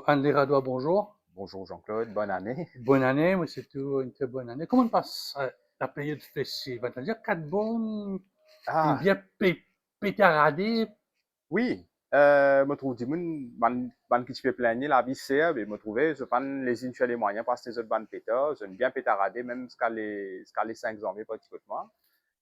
André Radois, bonjour. Bonjour Jean-Claude, bonne année. Bonne année, moi c'est tout une très bonne année. Comment passe la période festive? C'est-à-dire quatre bonnes, une Ah, bien pétaradée. oui, me trouve du monde, ban qui fait plaigner la vie c'est, mais me trouver, je prends les unes les moyens parce que les autres ban pétard, je bien pétaradé, même jusqu'à les 5 janvier pratiquement.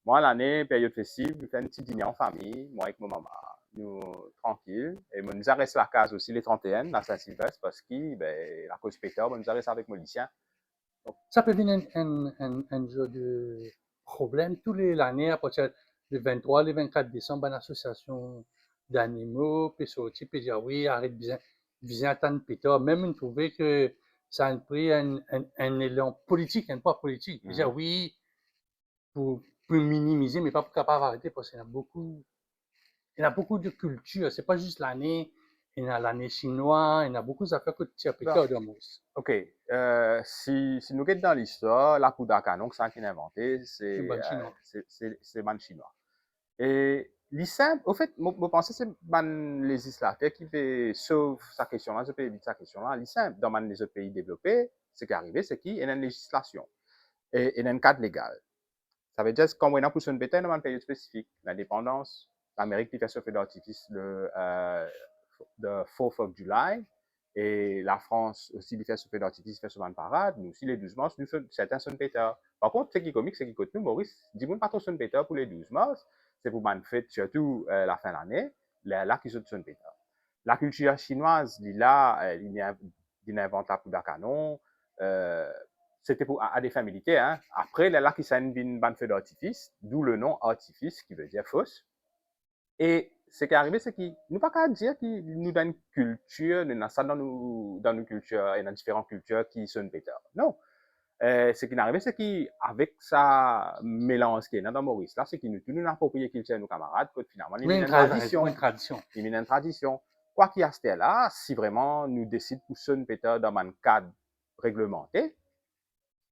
Moi, l'année, période festive, je fais un petit dîner en famille, moi avec mon maman, nous, tranquille. Et nous arrête la case aussi les 31, la Saint-Sylvestre, parce que, ben, la cause pétard, nous arrête avec mon lycéen. Ça peut venir un jeu de problème tous les l'année à partir du 23, le 24 décembre, une association d'animaux peut sortir peut dire oui, arrête bien attendre pétard. Même une trouvé que ça a pris un élan politique, un pas politique. Peut dire Mhm. oui, pour minimiser, mais pas pour capable d'arrêter parce qu'il y a beaucoup de cultures. C'est pas juste l'année. Il y a l'année chinoise, il y a beaucoup d'affaires que tu as Bon, pété de mousse. OK. Si nous regardons dans l'histoire, la poudre à canon, ça qui est inventé, C'est bon chinois. c'est man chinois. Et l'ISIM, au fait, je pense que c'est man législateur qui fait sauve sa question là, je peux éviter sa question là. L'ISIM, dans les autres pays développés, ce qui est arrivé, c'est qu'il y a une législation et il y a un cadre légal. Ça veut dire que quand on a poussé une bêtise dans un pays spécifique, l'indépendance, l'Amérique qui fait ce feu d'artifice de 4th of July, et la France aussi fait ce feu d'artifice, fait souvent une parade, nous aussi les 12 mars, nous, certains sont pétards. Par contre, ce qui est comique, c'est qu'il nous, Maurice, dis-moi pas trop son pétard pour les 12 mars, c'est pour une fête, surtout la fin de l'année, là qui sont son pétard. La culture chinoise, il invente la poudre à canon, euh, c'était pour à des fins militaires. Hein. Après, là qui s'est une bande feu d'artifice, d'où le nom artifice qui veut dire fausse. Et ce qui est arrivé, c'est qu'il nous pas qu'à dire qu'il nous donne une culture, nous avons ça dans nos cultures et dans différentes cultures qui sont pétard. Non. Ce qui est arrivé, c'est qu'avec sa mélange qui est dans Maurice, là, c'est qu'il nous approprié culture nos camarades, que finalement, il y a une Une tradition. tradition. Il y a une tradition. Quoi qu'il y a ce là, si vraiment nous décidons pour son pétard dans un cadre réglementé,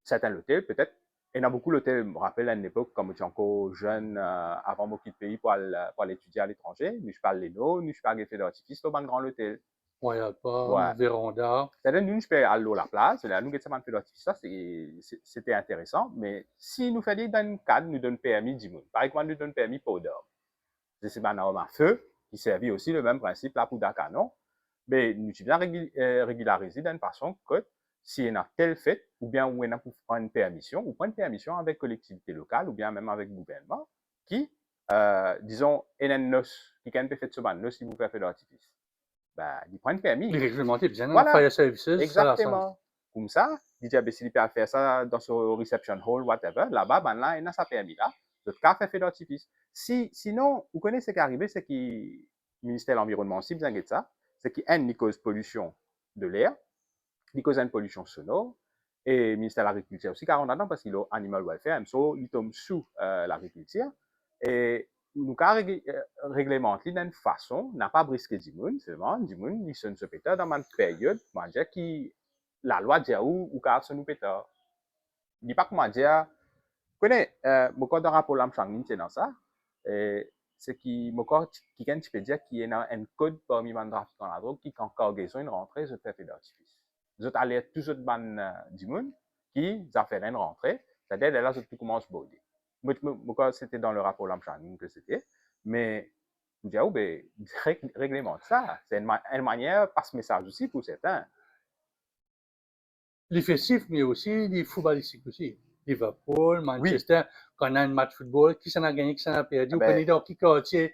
certains hôtels, peut-être. Il y en a beaucoup d'hôtels, je me rappelle à une époque, quand j'étais encore jeune, avant de quitter le pays pour aller étudier à l'étranger, nous je parle les noms, nous je parle des feux d'artifice, dans un grand hôtel. Royal Ouais. Palm, Véranda. C'est-à-dire, nous, je peux aller à la place, là, nous, avons un feu d'artifice, ça, c'était intéressant, mais si nous faisons dans un cadre, nous donne permis d'immun. Par exemple, nous donne permis pour d'or. C'est un arme à feu, qui servit aussi le même principe là pour Dakar, non? Mais nous devons régulariser d'une façon que si on a telle fête, ou bien on a pour prendre une permission, ou prendre une permission avec collectivité locale, ou bien même avec le gouvernement, qui, disons, il y a une noce, qui peut faire ce noce si vous faites d'artifice. Ben, il prend un permis. Les réglementés, bien dans Voilà, Fire Services, ça la sent. exactement. Comme ça, DJ Bessie peut faire ça dans son reception hall, whatever. Là-bas, ben là, il a sa permis là. Le cas fait d'artifice. Sinon, vous connaissez ce qui est arrivé, c'est que le ministère de l'Environnement, si vous inquiétez ça, c'est qu'il cause pollution de l'air, il cause une pollution sonore, et le ministère de l'Agriculture aussi, car on a parce qu'il a animal welfare, il tombe sous l'agriculture, et nous avons réglementé d'une façon, n'a pas brisqué du monde, seulement du monde, ils sont pétard dans une période, qui la loi dit où car sont nous pétard. Il dit pas comment dire, vous connaissez, mon code de rapport l'amchang, c'est dans ça, c'est qui, mon corps, qui quand tu peux dire qu'il y a un code parmi les trafiquants dans la drogue qui, quand cargaison une rentrée, je fais d'artifice. Vous allez tous autres ban du monde qui, ça fait une rentrée, c'est-à-dire là, tout commence à border. Moi, c'était dans le rapport Lamchaning que c'était, mais vous dites, oh, ben, réglemente ça. C'est une manière, passe message aussi pour certains. Les festifs, mais aussi les footballistiques aussi. Liverpool, Oui, Manchester, quand on a un match de football, qui s'en a gagné, qui s'en a perdu, eh vous ben, connaissez donc qui quartier,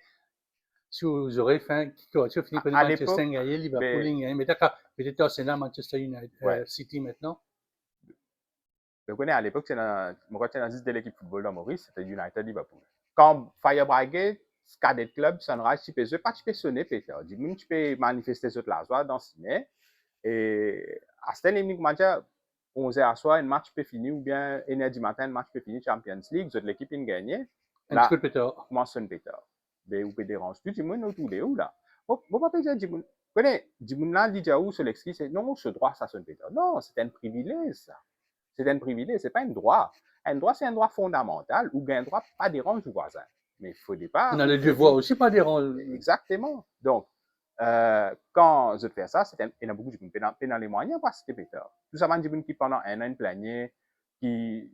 si vous aurez fait, qui quartier fini par à Manchester l'époque, gagné, Liverpool ben, gagné, mais d'accord, peut-être Arsenal, Manchester United, ouais, City maintenant. je connais à l'époque, moi, quand j'étais dans l'équipe de football dans Maurice, c'était United Liverpool. Quand Fire Brigade, Cadet Club, Sunrise, tu peux pas tu peux sonner, Peter. Du coup, tu peux manifester sur la joie dans le ciné. Et à cette époque, 11h à soir, un match peut finir, ou bien 1h du matin, un match peut finir Champions League, l'équipe a gagné. Un petit Là, peu Peter. comment sonne Peter? Ben, ou peut déranger tout le monde autour de où là? Bon, pas dire, du monde. Connais, du monde là, dit où sur l'excuse, c'est non, ce droit, ça sonne Peter. Non, c'est un privilège, ça. C'est un privilège, c'est pas un droit. Un droit, c'est un droit fondamental où un droit pas dérange le voisin. Mais il faut On pas a le devoir interdire. aussi, pas déranger. Exactement. Donc, quand je fais ça, il y a beaucoup de gens qui ont les moyens parce que Peter. Tout ça, des gens qui pendant un an planier, qui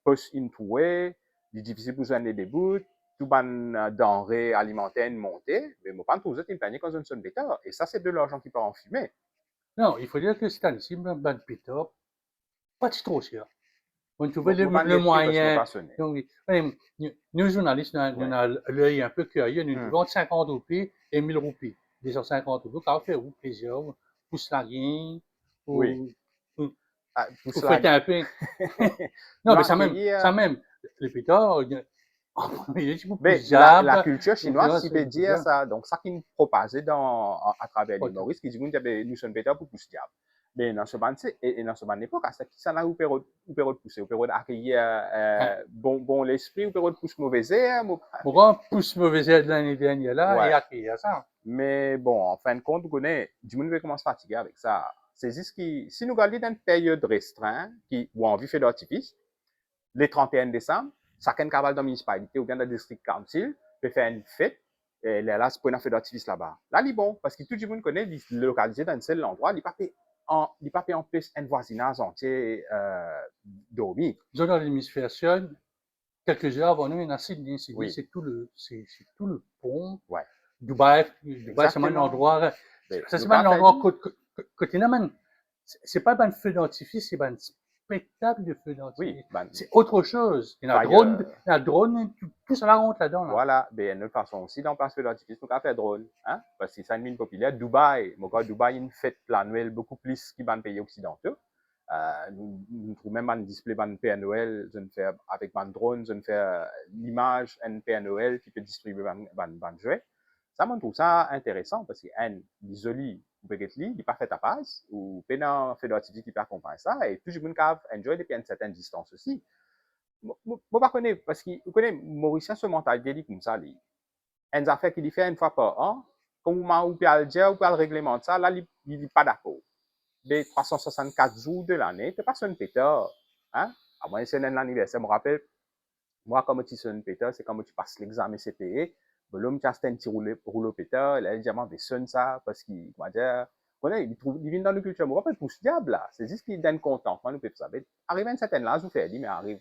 postent une trouée, il est difficile pour joindre des bouts, tout ban denrées alimentaires monter, mais moi pas tout ça une planier quand je ne sonne Peter. Et ça, c'est de l'argent qui part en fumée. Non, il faut dire que cette année-ci, ben Peter, pas trop cher. On trouvait Moi, pas le de prix parce que moi moyen. pas sonné. Donc, nous, journalistes, nous Ouais. avons l'œil un peu curieux. Nous Hmm. trouvons 50 roupies et 1000 roupies. 250 roupies, quand on fait plaisir, pousse la rien, Oui. ou, ou, Ah, pour ou cela, faites un peu. Non, nous mais accueillir. ça même, le Peter, il est beaucoup Mais plus la diable. culture Et chinoise, il c'est peut beaucoup plus dire diable. ça. Donc, ça qui nous propage à travers les Ok. Maurice, qui dit que nous sommes bêtes pour pousser diable. Mais dans ce moment, et dans ce moment époque, c'est qui ça là où peut pousser, où peut accueillir Hein. bon l'esprit, où peut pousser mauvais air. Pourquoi pousse mauvais air de l'année dernière là et Ouais. accueillir ça? Mais bon, en fin de compte, vous connaissez, du monde commence à fatiguer avec ça. C'est juste que si nous regardons dans une période restreinte, où on vit fait d'artifice, le 31 décembre, chacun cabal dans la municipalité ou bien dans le district council peut faire une fête. Et là, c'est pour une fête d'artifice là-bas. Là, il est bon, parce que tout le monde connaît, il est localisé dans un seul endroit, il n'est pas en plus un voisinage entier dormi. Disons dans l'hémisphère sud, quelques heures avant nous, il y a Sydney. Sydney, Oui, c'est tout le pont. ouais, Dubaï, c'est un exactement. endroit, Mais ça nous c'est un pas fait endroit dit, côté là, man. C'est pas un feu d'artifice, c'est un spectacle de feu oui, d'artifice. ben, C'est autre chose. fire, Il y a drone, tout ça la honte là-dedans, là. voilà, ben, une autre façon aussi, dans place de l'artifice, nous avons fait drôle, hein, parce que c'est une mine populaire. Dubaï, mon gars, Dubaï, une fête annuelle beaucoup plus qu'il dans les pays occidentaux. Nous trouvons même un display dans Père Noël, je ne fais avec un drone, je ne fais l'image un Père Noël qui peut distribuer un jouet. Ça, je trouve ça intéressant parce que, un, l'isolie, il n'est pas fait à passe, ou pénal fait d'activité qui peut accompagner ça, et tout le monde peut enjoy depuis une certaine distance aussi. Moi, pas connaître, parce que, vous connaissez, Mauricien, ce mentalité, comme ça, une affaire qu'il fait une fois par an, quand vous pouvez le dire, vous pouvez le règlement de ça, là, il n'est pas d'accord des 364 jours de l'année, tu pas un pétard. Hein? À moins que c'est un anniversaire. Je me rappelle, moi, comme tu sonnes pétard, c'est quand tu passes l'examen CPE. L'homme qui a un petit rouleau pétard, il a dit, mais sonne ça, parce qu'il, comment dire, il vient dans la culture. Je me rappelle, pour ce diable là, c'est juste qu'il donne contentement, nous peut ça. Arrive à une certaine âge, vous faites, mais arrive,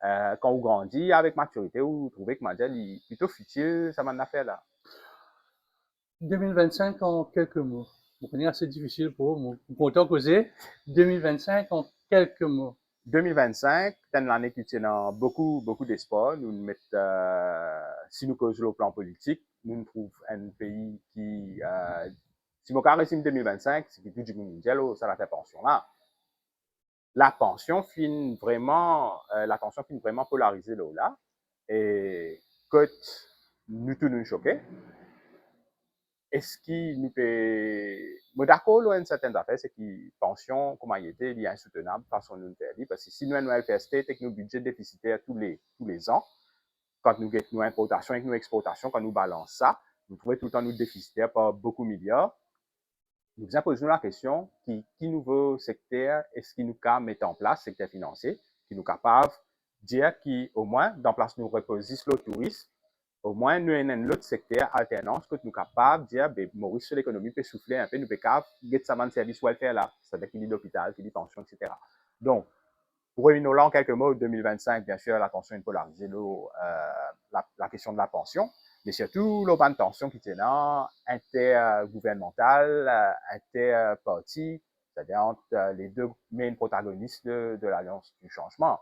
quand vous grandissez avec maturité, vous trouvez que, comment dire, il est plutôt futile, ça m'en a fait là. 2025 en quelques mots. Vous comprenez, assez difficile pour vous. Vous comptez causer 2025 en quelques mots. 2025, c'est une année qui tient beaucoup d'espoir. Nous mettons, si nous causons au plan politique, nous trouvons un pays qui, si mon cas résume 2025, c'est que tout du monde mondial, ça la fait pension là. La pension finit vraiment, l'attention finit vraiment polarisée là. Et que nous tous nous choqués, est-ce qu'il nous peut. Moi, d'accord, là, une certaine affaire, c'est que pension, comment il était, il est insoutenable façon nous faire parce que si nous avons un LPST, et que nos budgets déficitaires tous les ans, quand nous avons nos importations et nos exportations, quand nous balançons ça, nous trouvons tout le temps nous déficitaires par beaucoup de milliards. Nous posons la question qui nouveau secteur est-ce qu'il nous peut mettre en place, secteur financier, qui nous capable de dire qu'au moins, dans place nous reposons le tourisme, au moins nous avons un autre secteur alternance que nous sommes capables de dire ben, Maurice sur l'économie peut souffler un peu, nous sommes capables de faire un service welfare là, c'est-à-dire qu'il y a l'hôpital, qu'il y a pension, etc. Donc, pour revenir là en quelques mots, 2025, bien sûr, l'attention est polarisée, la question de la pension, mais surtout l'open tension qui est là, intergouvernementale, interparti, c'est-à-dire entre les deux main protagonistes de l'Alliance du changement.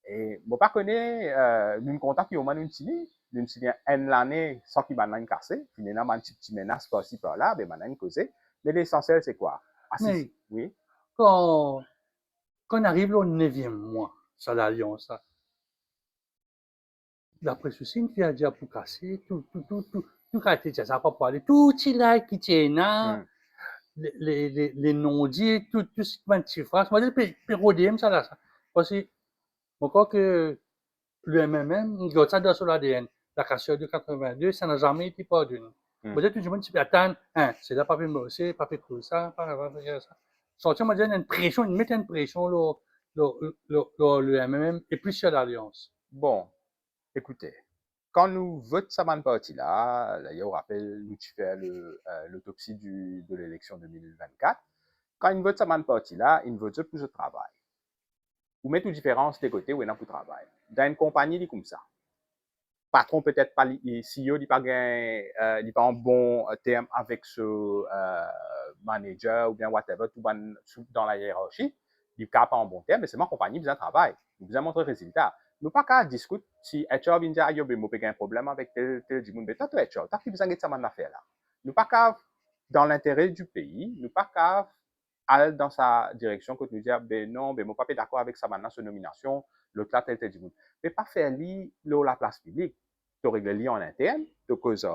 Et moi, pas connais, nous comptons qu'il y a au moins une signé une année sans qu'il m'en ait cassé, puis il y a une petite menace par-ci par-là, ben m'en ait causé. Mais l'essentiel, c'est quoi? Ah, si, Mais oui, quand, quand on arrive au 9e mois, ça l'alliance, ça, d'après ceci, une fille a déjà pour casser, tout a été, ça n'a pas parlé, tout il a qui tient là, hmm. les non-dits, tout ce qui va être chiffrage, moi, je peux rodiem ça là, ça. Parce que, encore que le MMM, il y a ça dans l'ADN. La cassure de 82, ça n'a jamais été pardonné. Peut-être que tout le monde s'y attend, hein, c'est là, pas fait c'est pas fait tout ça, pas fait ça. Sortir, moi, une pression, ils mettent une pression, le MMM, et plus sur l'Alliance. Bon, écoutez, quand nous votons ça ban parti là, d'ailleurs, on rappelle, nous tu fais l'autopsie de l'élection 2024, quand ils votent ça ban parti là, ils votent pour le travail. Ou mettre une différence des côtés où il y a pour travail. Dans une compagnie, il est comme ça. Patron peut-être pas, CEO, il n'est pas en bon terme avec ce manager ou bien whatever, tout dans la hiérarchie, il n'est pas en bon terme, mais c'est ma compagnie, besoin de travail, besoin de montrer résultat. Nous pas qu'à discuter si HR vient dire, yo, ben, un problème avec tel du monde, mais toi, tu es HR, tu as besoin de ça, man, affaire là. Nous pas qu'à, dans l'intérêt du pays, nous pas qu'à aller dans sa direction, que nous dire, ben non, ben, mon papa est d'accord avec ça maintenant, sa nomination, l'autre là, tel du monde. Mais pas faire lui, la place publique. Tu règles les en interne, tu causes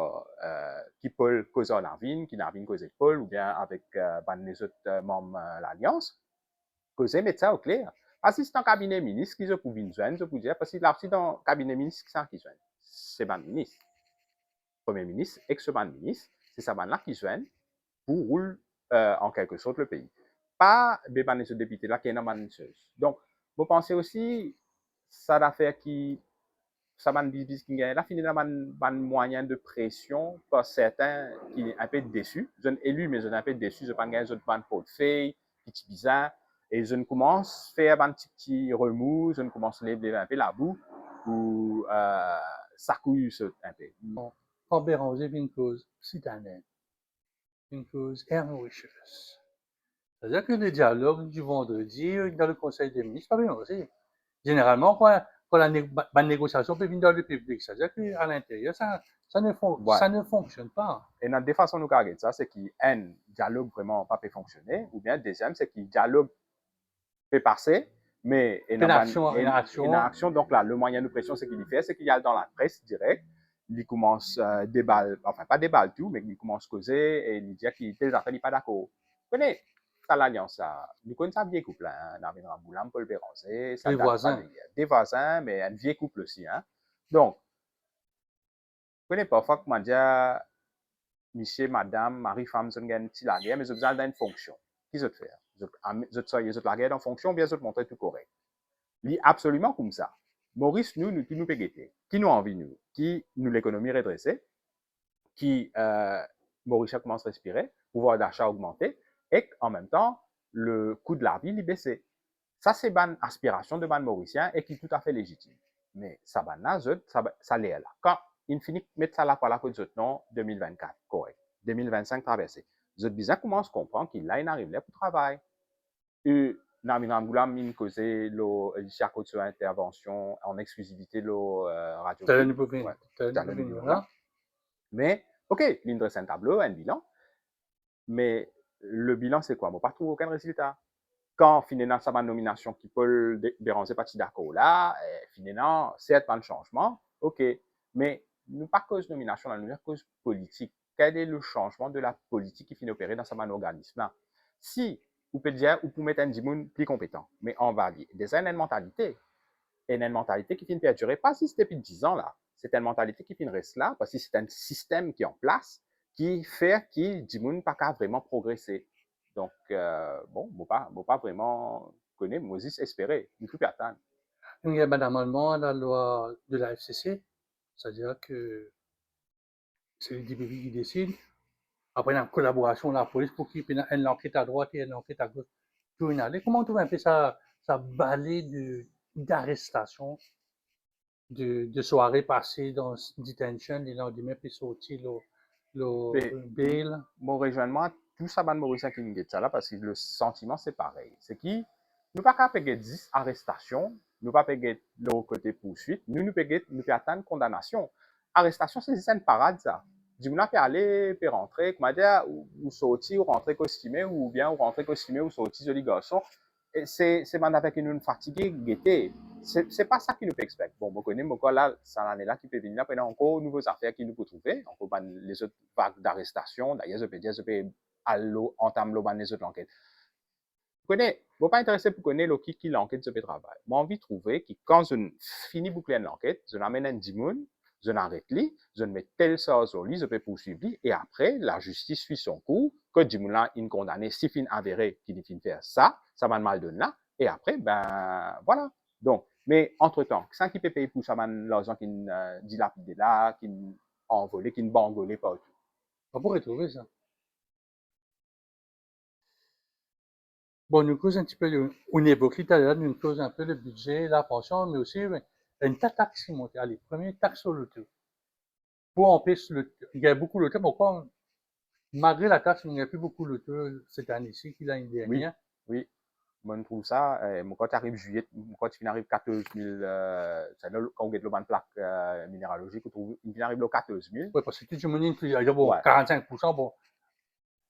qui Paul cause Narvin, qui Narvin cause Paul, ou bien avec les autres membres de l'Alliance, causer, mettre ça au clair. Parce que c'est un cabinet ministre qui se peut joindre, je peux dire, parce que là, c'est dans le cabinet ministre qui s'en qui joignent. C'est ban ministre. Premier ministre, ex-ban ministre, c'est ça ban là qui joignent pour rouler en quelque sorte le pays. Pas des ban ce député là qui est dans ban Donc, vous pensez aussi, ça d'affaire qui ça m'a dit qu'il y a finalement un moyen de pression par certains qui sont un peu déçus. Je suis élu, mais je suis un peu déçu. Je pense qu'il y a un autre portefeuille, petit bizarre. Et je commence à faire un petit remous, je commence à lever un peu la boue, ou ça couille un peu. Bon, quand Béranger fait une cause citadine, une cause enrichieuse. C'est-à-dire que le dialogue du vendredi dans le Conseil des ministres, pas bien aussi. Généralement, quand la négociation peut venir dans le public, c'est-à-dire qu'à l'intérieur, ça ne fonctionne pas. Et dans deux façons de regarder ça, c'est qu'un dialogue vraiment pas peut fonctionner, ou bien deuxième, c'est qu'il dialogue peut passer, mais une action. Donc là, le moyen de pression, c'est qu'il fait, c'est qu'il y a dans la presse directe, il commence déballe, enfin pas déballe tout, mais il commence à causer et il dit qu'il n'est pas d'accord. Vous connaissez ça l'alliance, ça. Nous connaissons un vieux couple, hein, Narvin Ramboulam, Paul Béranger, ça Des voisins. Des voisins, mais un vieux couple aussi. Hein. Donc, vous connaissez parfois comment dire, monsieur, madame, mari, femme, ils ont une petite guerre, mais ils ont besoin d'une fonction. Qu'est-ce qu'ils faire? Ils ont la guerre en fonction, bien sûr, montrer tout correct. Li absolument comme ça. Maurice, nous péguetés. Qui nous envie, nous? Qui nous l'économie redressée? Qui, Maurice commence à respirer, pouvoir d'achat augmenté, et en même temps, le coût de la vie, il baissé. Ça, c'est une aspiration de ban mauricien et qui est tout à fait légitime. Mais ça, ça l'est là. Quand il finit de mettre ça là pour la côte de non, 2024, correct. 2025 traversé. Vous bien commence à comprendre qu'il a une arrivée pour travail. Et Narvin Ramboulam mine causé lo chaque autre intervention en exclusivité lo radio. Mais ok, l'une dresse un tableau, un bilan. Mais le bilan c'est quoi? Bon, pas trouvé aucun résultat. Quand finalement ça ma nomination qui peut Béranger parti d'accord là, finalement c'est pas un changement, ok. Mais nous pas cause nomination, la nouvelle cause politique. Quel est le changement de la politique qui finit opérer dans ce organisme là? Si vous pouvez dire, ou pour mettre un dimoun plus compétent, mais on va dire, déjà une mentalité. Et une mentalité qui finit perdurer, pas si c'était depuis 10 ans là. C'est une mentalité qui finit rester là, parce que c'est un système qui est en place, qui fait que dimoun pas qu'à vraiment progresser. Donc, bon, pas vraiment connaître, Moses espérer, il faut plus attendre. Il y a un amendement à la loi de la FCC, c'est-à-dire que c'est les députés qui décident. Après, il y a une collaboration de la police pour qu'il y ait une enquête à droite et une enquête à gauche. Comment on un peu ça balai d'arrestation, de soirées passées dans detention, les lendemains, puis sorti le bail? Mon rejoindre, tout ça, ban Mauricien qui nous dit ça là, parce que le sentiment, c'est pareil. C'est qui, nous pas qu'à payer 10 arrestations, nous pas payer le côté poursuite, nous attendre condamnation. Arrestation, c'est une parade, ça. Du coup, on peut aller, peut rentrer, comment dire, ou sortir, ou rentrer costumé, ou bien, ou rentrer costumé, ou sortir joli garçon. C'est maintenant avec nous fatigué, guetté. C'est pas ça qui nous peut expecter. Bon, je connais mon là, ça l'année là qui peut venir, après encore nouvelles affaires qui nous peut trouver, encore les autres vagues d'arrestation. D'ailleurs, je peux dire, je peux entamer les autres enquêtes. Vous connaissez, je ne pas intéressé pour connaître qui l'enquête se fait travail. J'ai envie de trouver que quand je finis boucler l'enquête, je l'amène un dimoun, je l'arrête lui, je mets telle chose sur lui, je peux poursuivre lui, et après, la justice suit son cours, que dimoun là, il condamné, si fin avéré qu'il fin faire ça, ça va mal donner là, et après, ben, voilà. Donc, Mais entre-temps, sans qui peut payer pour ça, l'argent qui dilapidé là, qui envolé, qui bangolé partout. On pourrait trouver ça. Bon, nous cause un petit peu, on évoque tout à l'heure, nous cause un peu le budget, la pension, mais aussi une taxe qui monte. Allez, première taxe sur l'auto. Pour empêcher il y a beaucoup d'auto, pourquoi, malgré la taxe, il n'y a plus beaucoup d'auto cette année-ci qu'il a une Oui, dernière. oui. Moi, je trouve ça, quand tu arrives juillet, quand tu arrives 14 000, c'est là, quand on get le ban plaque minéralogique, il arrive le 14 000. Oui, parce que tout le monde, il y a bon, Ouais. 45%, bon,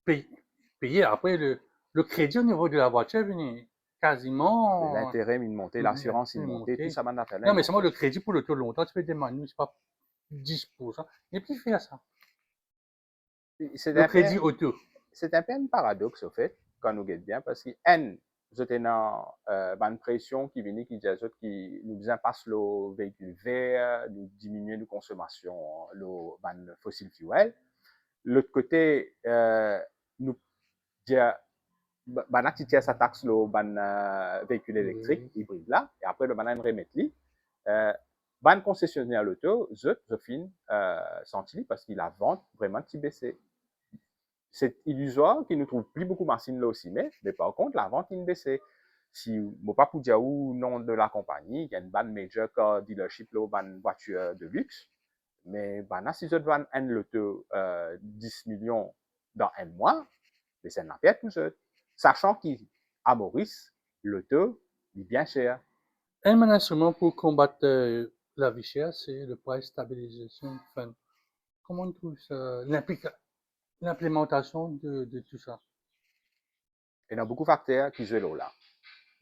payer. Après, le crédit au niveau de la voiture, il quasiment, L'intérêt, il monté, l'assurance, il monté, tout monté. ça, man, appelle, Non, il mais c'est moi, monté. le crédit pour l'auto longtemps, tu peux demander, c'est pas 10%. Il est plus fait à ça. C'est Le un peu, crédit auto. c'est un peu un paradoxe, au fait, quand nous guette bien, parce que, N, vous êtes dans une pression qui vient, qui dit à qui nous passe le véhicule vert, nous diminuer nos consommations, le fossil fuel. L'autre côté, nous dit, ben, tu tiens sa taxe le véhicule électrique, hybride là, et après, le banane remet li. Ban concessionnaire l'auto, je fin, senti parce qu'il a vente vraiment petit baissé. C'est illusoire qu'il ne trouve plus beaucoup de machines là aussi, mais par contre, la vente, il baissé. Si, moi, pas pour dire où nom de la compagnie, il y a une ban major car dealership là, ban voiture de luxe, mais ben, si je dois un l'auto 10 millions dans un mois, mais c'est un affaire tout seul. Sachant qu'à Maurice, l'auto est bien cher. Un instrument pour combattre la vie chère, c'est le price stabilization fund. Comment on trouve ça, l'implémentation de tout ça? Il y a beaucoup de facteurs qui jouent là.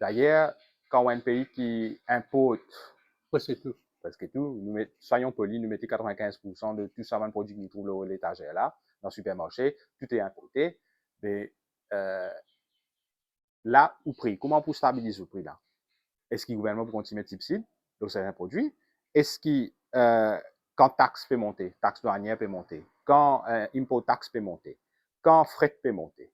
D'ailleurs, quand on a un pays qui importe, Ouais, c'est tout. parce que tout, soyons polis, nous mettons 95% de tout ça, de produits que nous trouvons à l'étagère là, dans le supermarché, tout est importé. Mais là, au prix, comment pour stabiliser le prix là? Est-ce que le gouvernement peut continuer de subsidier donc c'est un produit? Est-ce que quand taxe peut monter, taxe douanière peut monter, quand impôt taxe peut monter, quand fret peut monter,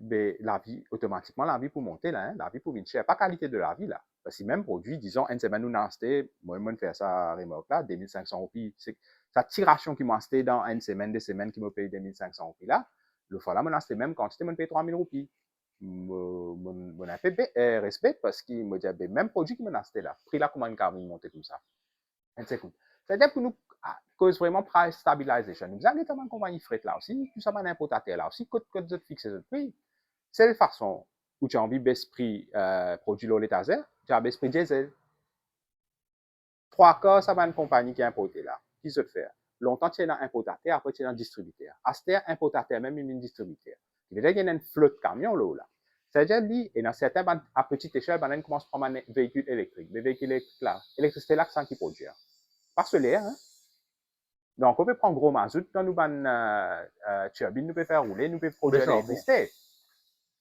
ben, la vie, automatiquement, la vie pour monter, là, hein, la vie pour venir cher. Pas qualité de la vie, là. Parce que même produit, disons, une semaine, nous n'en moi, je fais ça à remorque, là, 2500 roupies. C'est sa tiration qui m'a acheté dans une semaine, des semaines qui me paye 2500 roupies, là. Le fois là, je acheté même quantité, je paye 3000 roupies. Mon a fait respect parce qu'il me dit, ben, même produit qui m'a acheté, là, prix là, comment une carte monter comme ça. C'est-à-dire pour nous, cause vraiment price stabilization. Nous avons notamment compagnie fret là aussi, tout ça, un importateur là aussi, code de fixer le prix. C'est la façon où tu as envie de baisser prix produit l'eau l'étagère, tu as baissé prix diesel. Trois cas, ça va une compagnie qui est importée là. Qui se fait? Longtemps, tu es dans importateur, après tu es dans distributeur. Aster, importateur, même une distributeur. Il y a une flotte de camions là. C'est-à-dire, et dans certains, à petite échelle, on commence à prendre un véhicule électrique. Les véhicules électriques là, l'électricité là, c'est qui produit. Pas solaire, hein? Donc, on peut prendre gros mazout dans nos turbines, nous peut faire rouler, nous peut produire l'électricité.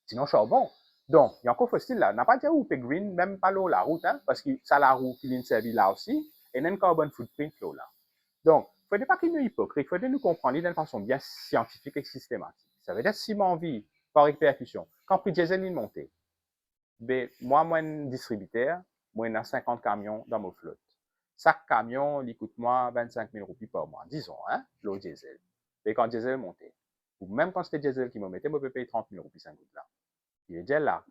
Sinon, charbon. Donc, il y a encore facile là. On n'a pas dit où peut green, même pas l'eau la route, hein, parce que ça la route qui vient servir là aussi, et même carbon footprint là. Donc, il ne faut pas qu'il nous hypocrite, il faut nous comprendre d'une façon bien scientifique et systématique. Ça veut dire si mon vie, par répercussion, quand le prix diesel est monté, ben, moi, un distributeur, moi, j'ai 50 camions dans mon flotte. Chaque camion, il coûte moi 25 000 roupies par mois, disons, hein, l'eau diesel. Et quand le diesel est monté, ou même quand c'était diesel qui me mettait, je peux payer 30 000 roupies 5 là. Il est déjà là.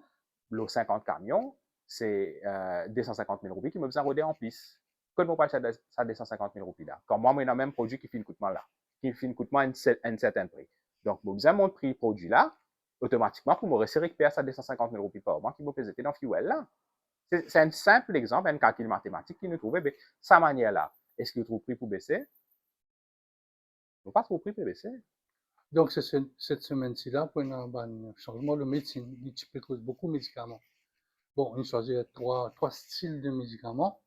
L'eau 50 camions, c'est 250 000 roupies qui me besoin de roder en plus. Quand je parle de ça 250 000 roupies là. Quand moi, j'ai le même produit qui fait le coûtement là, qui fait le coûtement à un certain prix. Donc, je besoin de mon prix produit là, automatiquement, pour me récupérer ça 250 000 roupies par mois qui me pesait dans le fuel là. C'est un simple exemple, un calcul mathématique qui nous trouve, mais sa manière là. Est-ce que vous trouvez prix pour baisser? Vous pas trop prix pour baisser. Donc, cette semaine-ci là, pour un changement de médecine, il y a beaucoup de médicaments. Bon, il choisit trois styles de médicaments.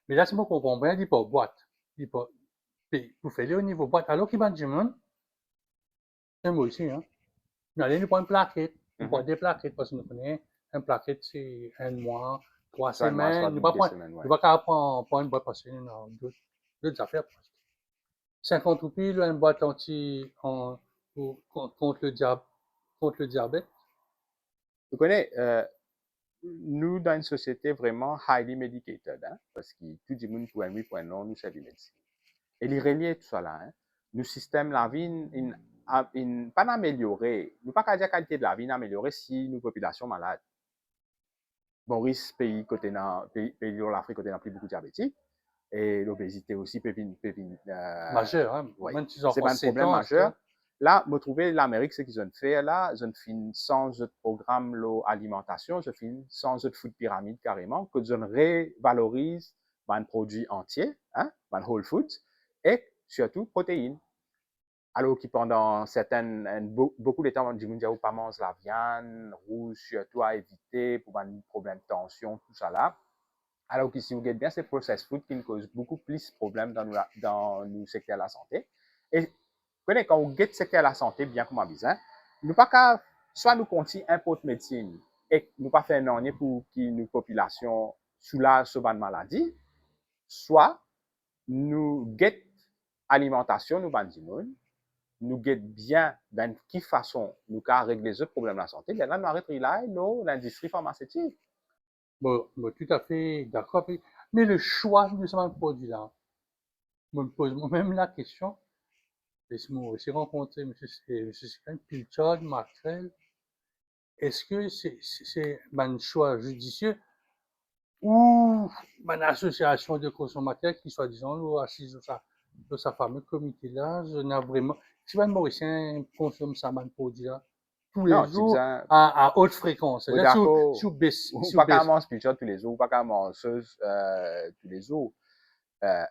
Mais là, c'est moi qu'on comprend bien, il dit pas boîte. Il dit pas, vous faites au niveau boîte. Alors qu'il va dire, c'est moi aussi, hein. Nous allons nous prendre une plaquette. Nous prenons des plaquettes parce que nous connaissons une plaquette, c'est un mois, 3 semaines. Nous ne pouvons pas prendre une boîte parce que nous avons d'autres affaires. 50 roupies, une boîte contre le diabète. Vous connaissez, nous, dans une société vraiment highly medicated, hein, parce que tout le monde pour un oui, pour un non, nous servir médecine. Et les relier tout ça là, hein, nous système la vie, pas améliorer, nous pas qu'à dire qualité de la vie améliorer si nous population malade. Maurice, pays côté dans pays de l'Afrique côté dans plus beaucoup de diabétiques et l'obésité aussi Majeur, hein. ouais, Même si c'est enfants pas un problème 7 ans, majeur. Là, me trouver l'Amérique, ce qu'ils ont fait là, ils ont fait sans autre programme l'alimentation, ils ont fait sans autre food pyramide carrément, que ils ont révalorise un produit entier, hein, un whole foods, et surtout protéines. Alors que pendant beaucoup de temps, du monde pas mange la viande rouge, surtout à éviter pour un problème de tension, tout ça là. Alors que si vous regardez bien, c'est processed food qui nous cause beaucoup plus de problèmes dans le secteur de la santé. Et quand on regarde le secteur de la santé, bien comme besoin, nous pas qu'à, soit nous continuons importer médecine et nous pas faire non pour que nos populations soulagent ce ban de maladie, soit nous guette alimentation, nous bandimons, nous guette bien dans quelle façon nous qu'à régler les autres problèmes de la santé, bien là, nous arrêtons là, l'industrie pharmaceutique. Bon, tout à fait d'accord. Mais le choix de ce produit-là, je me pose moi-même la question. Laisse-moi aussi rencontrer M. Scan, Pilchard, Marcel. Est-ce que c'est un choix judicieux ou une association de consommateurs qui, soi-disant, assise dans sa fameux comité-là, je n'ai vraiment. Si un Mauricien consomme ça, un produit-là, tous les Non, tu jours, besoin, à haute fréquence. oui, C'est-à-dire, d'accord, si ou vous pas qu'à baissez. manger spirituel tous les jours, ou pas qu'à manger tous les jours. Euh,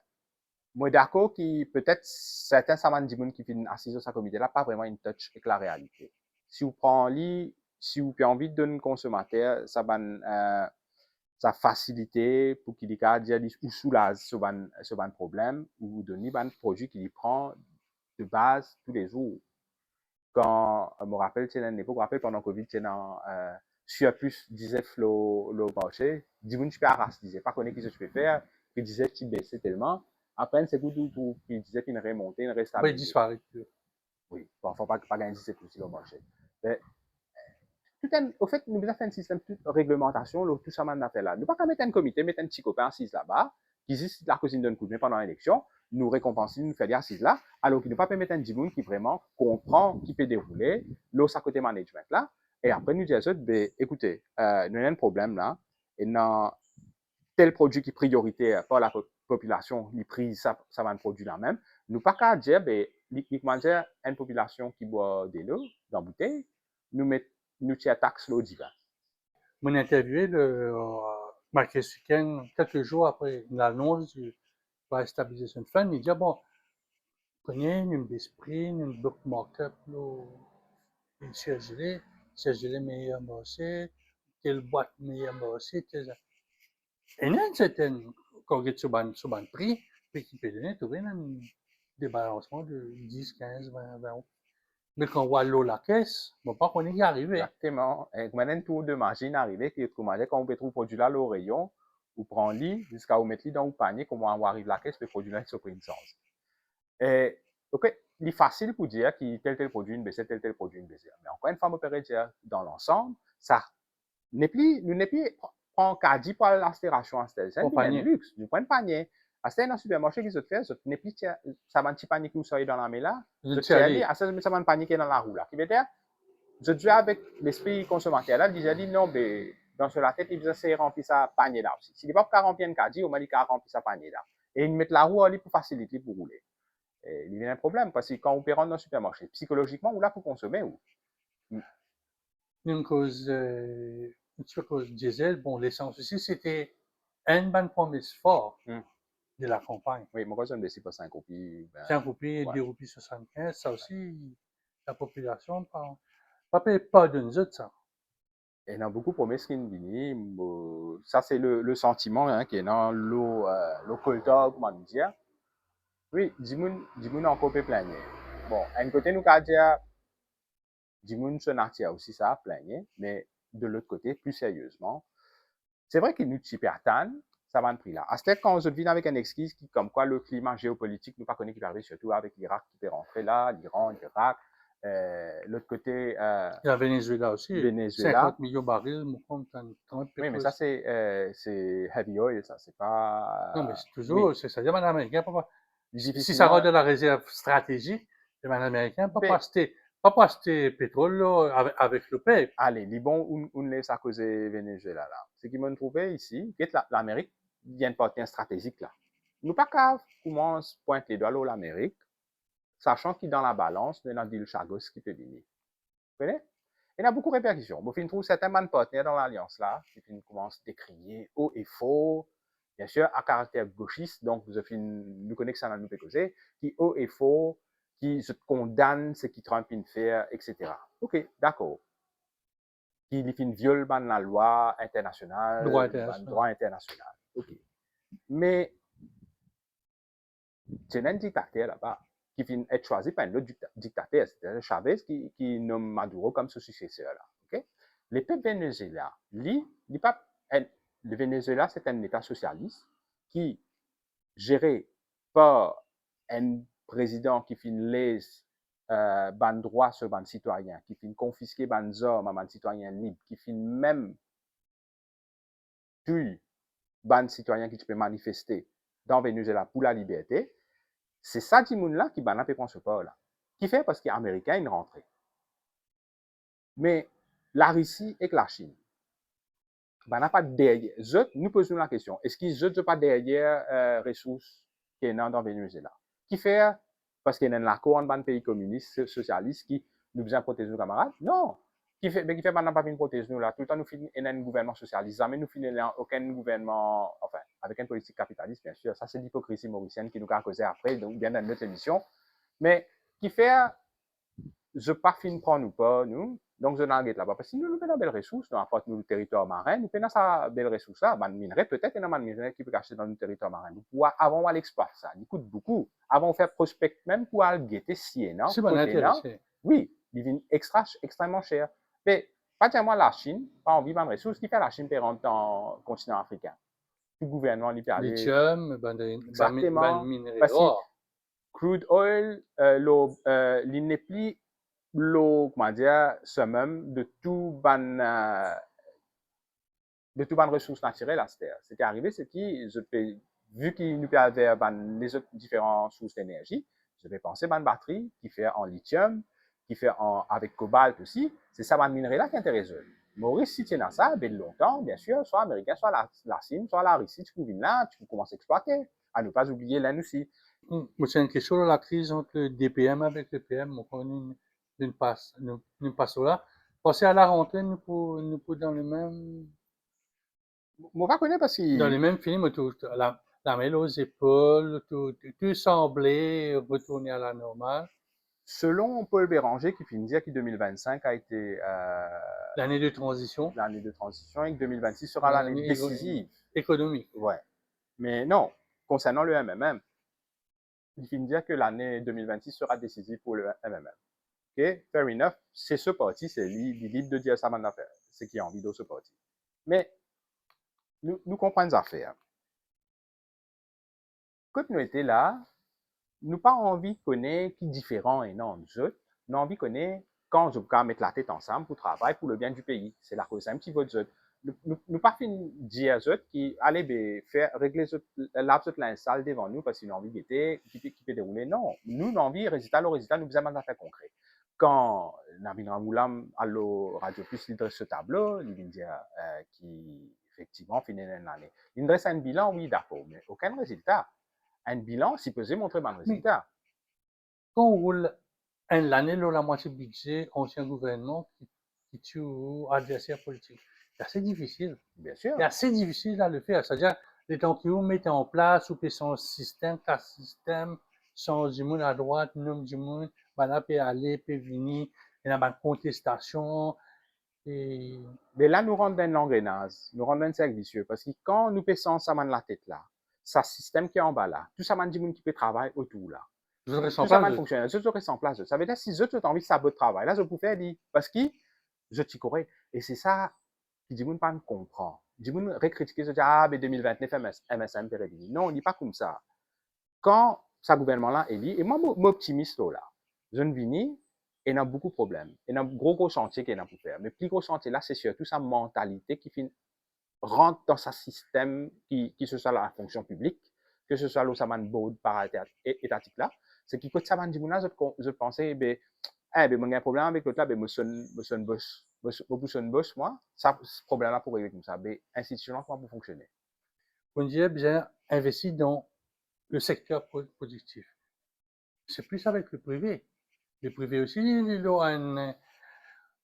Moi, d'accord, qui peut-être certains savants du monde qui viennent assis sur sa comité là, pas vraiment une touch avec la réalité. Si vous prenez, si vous avez envie de donner un consommateur, ça facilite pour qu'il ait dire ou soulage ce problème, ou vous donner un produit qu'il prend de base tous les jours. Quand je me rappelle, c'est une époque, je me rappelle pendant Covid, c'est dans surplus disait le marché, du monde super race disait pas connaître ce que je peux faire, il disait qu'il baissait tellement. Après, c'est tout qui disait qu'il remontait, il Après, il restabilisait. disparaît. Oui, bon, faut pas gagner c'est tout sur le marché. Mais, au fait, nous avons fait un système de réglementation, tout ça, on a fait là. Nous pas qu'à mettre un comité, mettre un petit copain assis là-bas, qui dit la cuisine donne coup de main pendant l'élection, nous récompenser, nous faire des assises là, alors qu'il ne pas permettre un djimoun qui vraiment comprend, qui peut dérouler, l'autre à côté management là, et après nous dire aux autres, ben, écoutez, nous avons un problème là, et dans tel produit qui est prioritaire pour la population, les prix, ça va un produit là même, nous pas qu'à dire, ben, uniquement dire une population qui boit de l'eau dans la bouteille, nous mettons nous taxe l'eau divin. Mon interviewé le Marquis Suken, quelques jours après l'annonce de la stabilisation fund, il dit bon, prenez une d'esprit, une book markup, une surgelé meilleur marché, quelle boîte meilleur marché, et il y a une certaine, quand on regarde sur le prix, puis qui peut donner, trouver un débalancement de 10, 15, 20, 20. Mais quand on voit l'eau la caisse, on ne pas qu'on y arrive. Exactement. Et maintenant, un tour de machine arrivé qui est trop mal. Quand on peut trouver produit là, le rayon, ou prend lit, jusqu'à vous mettre dans le panier, comment on arrive la caisse, le produit là, il se prend une chance. Et, ok, il est facile pour dire que tel produit une baisse, tel produit une baisse. Mais encore une fois, on peut dire, dans l'ensemble, ça n'est plus, nous n'est plus, prend caddie pour l'aspiration à c'est un luxe, nous prenons panier. À ce dans le supermarché qui se fait, ce n'est plus, ça va un petit panier qui vous sort dans la main là, je tiens à ça va un panier qui est dans la roue là, qui veut dire, je dis avec l'esprit consommateur là, il a dit non, mais dans la tête, il essaie de remplir sa panier là aussi. S'il n'est pas pour remplir un caddie, on m'a dit qu'il a rempli sa panier là. Et il met la roue en pour faciliter pour rouler. Et il y a un problème parce que quand on peut rentrer dans le supermarché, psychologiquement, on là pour consommer ou. Une cause, diesel, bon, l'essence aussi, c'était une bonne promesse forte de la campagne. Oui, moi, je me décide pas 5 roupies. 5 roupies, 2 roupies 75, ça aussi, la population, pas de nous autres, ça. Et dans beaucoup de promesses qui viennent, ça c'est le sentiment hein, qui est dans le collecteur, comment dire. Oui, Dimoun encore peut plaigner. Bon, à un côté, nous, qu'à dire, Dimoun se natia aussi ça, plaigner, mais de l'autre côté, plus sérieusement, c'est vrai qu'il nous hypertane, ça va un prix là. À ce quand je vis avec un excuse qui, comme quoi le climat géopolitique, nous pas connaît qui va arriver surtout avec l'Irak qui peut rentrer là, l'Iran, l'Irak, L'autre côté, Il y a Venezuela aussi, Venezuela. 50 millions de barils, mon compte, 30 Oui, mais pétrole. ça, c'est heavy oil, ça. C'est Non, mais pas. c'est toujours, Oui, c'est-à-dire, les Américains, si ça rentre difficilement. dans la réserve stratégique, les Américains ne peuvent Ben, pas acheter pétrole là, avec l'OPEP. allez, les bons, on laisse à causer Venezuela là. Ce qui m'a trouvé ici, c'est que l'Amérique, il y a une partie stratégique là. Nous pas qu'à commencer à pointer les doigts à l'Amérique, sachant qu'il dans la balance, il y a un deal Chagos qui peut venir. Vous comprenez? Il y a beaucoup de répercussions. Bon, fin trouve certains partenaires dans l'alliance là, qui commencent à décrier haut et faux, bien sûr, à caractère gauchiste, donc nous connaissons ça dans nous causer, qui haut et faux, qui se condamne ce qui Trump fait, etc. Ok, d'accord. Qui viole la loi Droit internationale, le international. droit international. Ok. Mais c'est un dictateur là-bas qui vient être choisi par un autre dictateur, c'est-à-dire Chavez qui nomme Maduro comme son successeur là. Okay? Les peuples vénézuéliens, le Venezuela, c'est un État socialiste qui, géré par un président qui fin laisse ban droit sur ban citoyen, qui fin confisquer ban armes à ban citoyen libre, qui fin même tuer ban citoyen qui peut manifester dans Venezuela pour la liberté. C'est ça, qui là qui ban peut prendre ce pas là. Qui fait parce qu'il est américain, il rentré. Mais la Russie et la Chine, ben, n'a pas derrière. Nous posons la question, est-ce qu'ils ne pas derrière ressources qui est dans Venezuela? Qui fait parce qu'il y a un accord en ban pays communiste, socialiste, qui nous besoin protéger nos camarades? Non. Mais qui fait maintenant pas une protéger nous là. Tout le temps, nous finissons un gouvernement socialiste. Jamais nous finissons aucun gouvernement, enfin, avec une politique capitaliste, bien sûr. Ça, c'est l'hypocrisie mauricienne qui nous a causé après, donc bien dans notre émission. Mais qui fait je pas fin prendre ou pas, nous. Donc, je n'en là-bas. Parce que nous, nous avons belle ressource, nous apportons le territoire marin, nous avons sa belle ressource là, ben, minerai, peut-être, il y a un minerai qui peut cacher dans le territoire marin. Nous pouvons, avant, on l'exploiter ça. Il coûte beaucoup. Avant, on fait prospect même pour aller guetter Siena, C'est pas côté là. intéressé. Oui, il vient extrêmement cher. Mais, pas tellement la Chine, pas envie de ressources, qui fait la Chine pour rentrer dans le continent africain. Tout gouvernement, il peut aller Lithium, exactement, minerai parce que rare. crude oil, il n'est plus l'eau, comment dire, summum de tout ban ressources naturelles à cette terre. Ce qui est arrivé, c'est que vu qu'il nous avait les autres différentes sources d'énergie, je vais penser à une batterie qui fait en lithium, qui fait avec cobalt aussi. C'est ça, ban minerai là qui intéresse eux. Maurice, si tu es dans ça, bien longtemps, bien sûr, soit américain, soit la Chine, soit la Russie, tu peux venir là, tu peux commencer à exploiter. À ne pas oublier l'Inde aussi. Moi, c'est une question de la crise entre le DPM avec le PM. On une passe là. Passer à la rentrée, nous pour On va connaître parce dans que les mêmes films, la mêle aux épaules, tout semblait retourner à la normale. selon Paul Béranger, qui finit dire que 2025 a été L'année de transition, l'année de transition et que 2026 sera l'année l'année décisive. économique. Ouais. Mais non, concernant le MMM, il finit dire que l'année 2026 sera décisive pour le MMM. OK, fair enough. C'est ce parti, c'est libre de dire ça maintenant, ce qui a envie de ce parti. Mais nous comprenons les affaires. Quand nous étions là, nous pas envie de connaître qui est différent et non nous autres. Nous envie de connaître quand je peux mettre la tête ensemble pour travailler pour le bien du pays. C'est la cause un petit peu de autres. Nous pas fin dire aux autres qui allez faire régler l'absurde l'installe devant nous parce qu'ils ont envie d'être qui peut dérouler. Non, nous envie résultat, le résultat nous besoin d'un fait concret. Quand Nabil Ramoulam à la Radio Plus il dresse ce tableau, il vient dire qui effectivement finit l'année. Il dresse un bilan, oui d'accord, mais aucun résultat. Un bilan, si peut montrer un Mais résultat. quand on roule l'année, la moitié budget, ancien gouvernement qui tue adversaire politique, c'est assez difficile. Bien sûr. C'est assez difficile à le faire. C'est-à-dire, les temps que vous mettez en place, ou puis son système, ta système, sans du monde à droite, nom du monde, voilà, peut aller, peut venir, il y a une contestation, et Mais là, nous rendons un engrenage, nous rendons un cercle vicieux, parce que quand nous passons ça man la tête là, ça système qui est en bas là, tout ça man dit qui peut travailler autour là. je ne Tout ressens ça pas man de, fonctionne, je reste en place. Ça veut dire si je as envie de saboter travail, là je peux faire dire, parce que je t'y corrige. Et c'est ça qui dit pas me comprend. Dit recritiquer, je dis ah mais 2029 MSM pérédini. Non, on dit pas comme ça. Quand ce gouvernement là est lié, et moi m'optimiste là, je ne viens il y a beaucoup de problèmes. Il y a un gros chantier qu'il y a pour faire. Mais le plus gros chantier là, c'est surtout sa mentalité qui rentre dans sa système, qui ce soit la fonction publique, que ce soit le saman board para-étatique là. C'est qui, quand ça m'a dit, je pensais, ben, mon un problème avec l'autre là, ben, me boss, moi, ça, ce problème-là pour régler comme ça, ben, institutionnellement, comment pour fonctionner? On dirait bien investi dans le secteur productif. C'est plus avec le privé. Le privé aussi, il a un,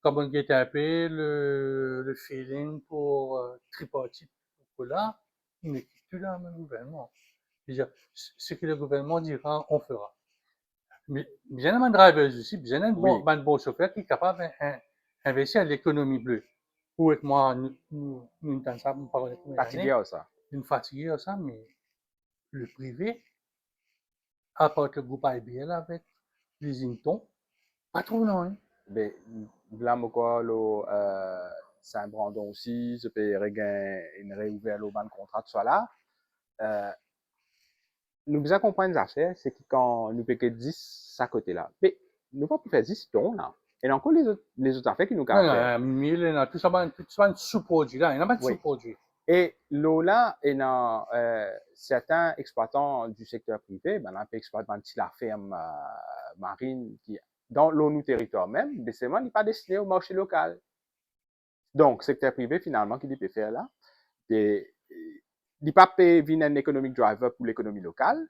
comme on dit un peu, le feeling pour tripartite pour là, mais qui tout là, le gouvernement. C'est-à-dire, ce que le gouvernement dira, on fera. Mais bien un driver aussi, bien un Oui, bon chauffeur qui est capable d'investir à l'économie bleue. Ou avec moi, nous, ça, nous parlons de combien fatigué d'années, à ça. une fatiguée à ça, mais le privé, à part le groupe IBL avec les Intons, pas trop non, hein. Ben, là, moi, Saint-Brandon aussi, je peux une réouvert le ban contrat de soit là. Euh, nous besoin comprendre les affaires, c'est que quand nous payons 10 à côté là, mais nous pas pour faire 10 tons là. Et encore les autres affaires qui nous Non, ont fait. non, 1000, tout ça, un sous-produit là, il n'y a pas de Oui. sous-produit. Et là, il y a certains exploitants du secteur privé, ben, on peut exploiter la ferme marine qui dans l'ONU territoire même, mais c'est n'est pas destiné au marché local. Donc, secteur privé, finalement, qui peut faire là, il ne pas venir un economic driver pour l'économie locale,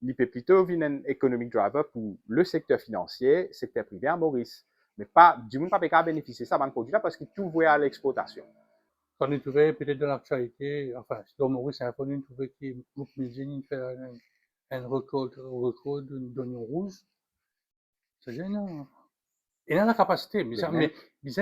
il peut plutôt venir un economic driver pour le secteur financier, secteur privé à Maurice. Mais pas, du monde pas bénéficier de ça, produit là, parce qu'il tout voit à l'exploitation. Quand on trouvait peut-être dans l'actualité, enfin, dans Maurice, c'est un peu, on trouvait que le groupe Médine fait un record d'oignons rouges. C'est-à-dire, non. Il a la capacité, mais ça,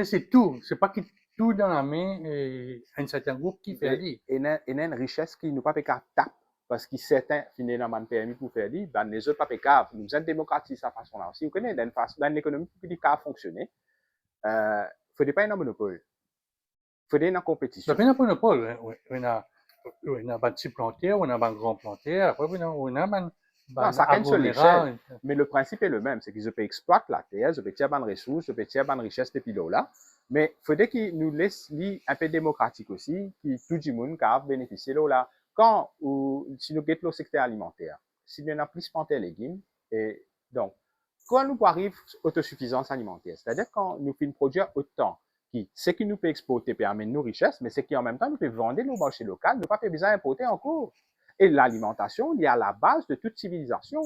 c'est tout. C'est pas que tout dans la main et un certain groupe qui fait aller. Il y a une richesse qui nous pas tape parce que certains finalement permis pour faire dit, ben les autres pas cave. Nous avons démocratisé sa façon là aussi. Vous connaissez dans l'économie pour que ça fonctionner. Faut pas un monopole. Faut une compétition. Il n'y a pas de monopole. Hein. On a un petit plantier, on a un grand plantier, après on a un Non, ça qu'une seule échelle. Mais le principe est le même, c'est qu'ils peuvent exploiter la terre, ils peuvent tirer bonne ressources, ils peuvent tirer bonne richesse depuis là. Mais il faudrait qu'ils nous laissent un peu démocratique aussi, que tout le monde puisse bénéficier de là. Quand, si nous guettons le secteur alimentaire, si nous avons plus planté légumes, et donc, quand nous arrivons à autosuffisance alimentaire, c'est-à-dire quand nous pouvons produire autant, ce qui nous peut exporter peut amener nos richesses, mais ce qui en même temps nous peut vendre nos marchés locaux, nous pas besoin d'importer encore. Et l'alimentation, il est à la base de toute civilisation.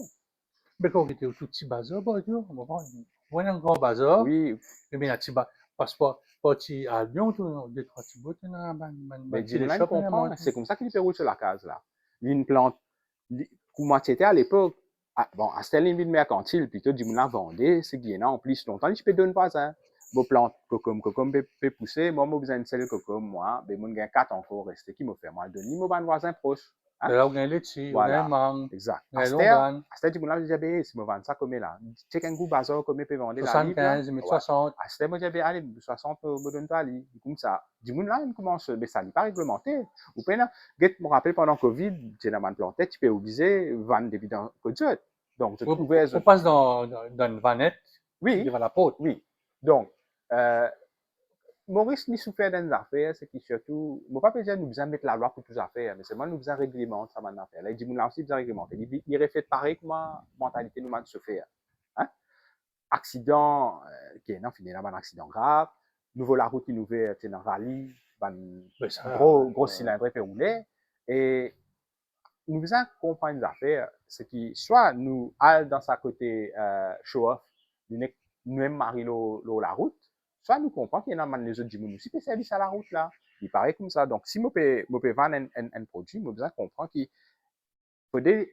Mais quand on était au tout petit bazar, on a un grand bazar, Oui, et bien, il passe pas petit avion, deux, trois petits bouts, mais petit dis-moi, shop, comprend, c'est comme ça qu'il peut rouler sur la case là. Une plante, comment c'était à l'époque, bon, à cette ligne mercantile, plutôt dis-moi, vendait, c'est qui est là en plus longtemps, je peux donner pas ça. Vos plantes, cocom peut pousser, moi, j'ai besoin de celle cocom, moi, ben, mon gain 4 encore resté, qui me fait mal de ni mon voisin proche. Hein? Là, on a les petits, on a Voilà, les mangues, exact. on a les À longanes. cette du là, je disais, ben, si je vends ça comme là, tu sais qu'un goût bazar comme peut vendre la livre là. 75, 60. À cette moi, je disais, allez, 60, me donne pas li. Comme ça, du monde là, il commence, mais ça n'est pas réglementé. Ou bien, je me rappelle pendant Covid, j'ai dans planté, tu peux obliger vendre des bidons que donc, je trouvais. On passe dans une vanette qui Oui, devant la porte. oui. Donc, Maurice ni souffert des affaires, c'est qui surtout, moi pas dire nous besoin mettre la loi pour toutes les affaires, mais c'est moi nous besoin réglementer ça maintenant affaire. Là, il dit nous là aussi besoin réglementer. Il refait pareil comme mentalité nous se faire. Hein? Accident, qui est non finalement un accident grave. Nouveau la route qui nous fait c'est dans rallye, gros cylindre peut rouler et nous besoin comprendre les affaires, c'est qui soit nous allons dans sa côté show off, nous même marier la route, soit nous comprenons qu'il y a les autres du monde aussi qui service à la route là. Il paraît comme ça. Donc, si je peux vendre un produit, je besoin comprendre qu'il faudrait,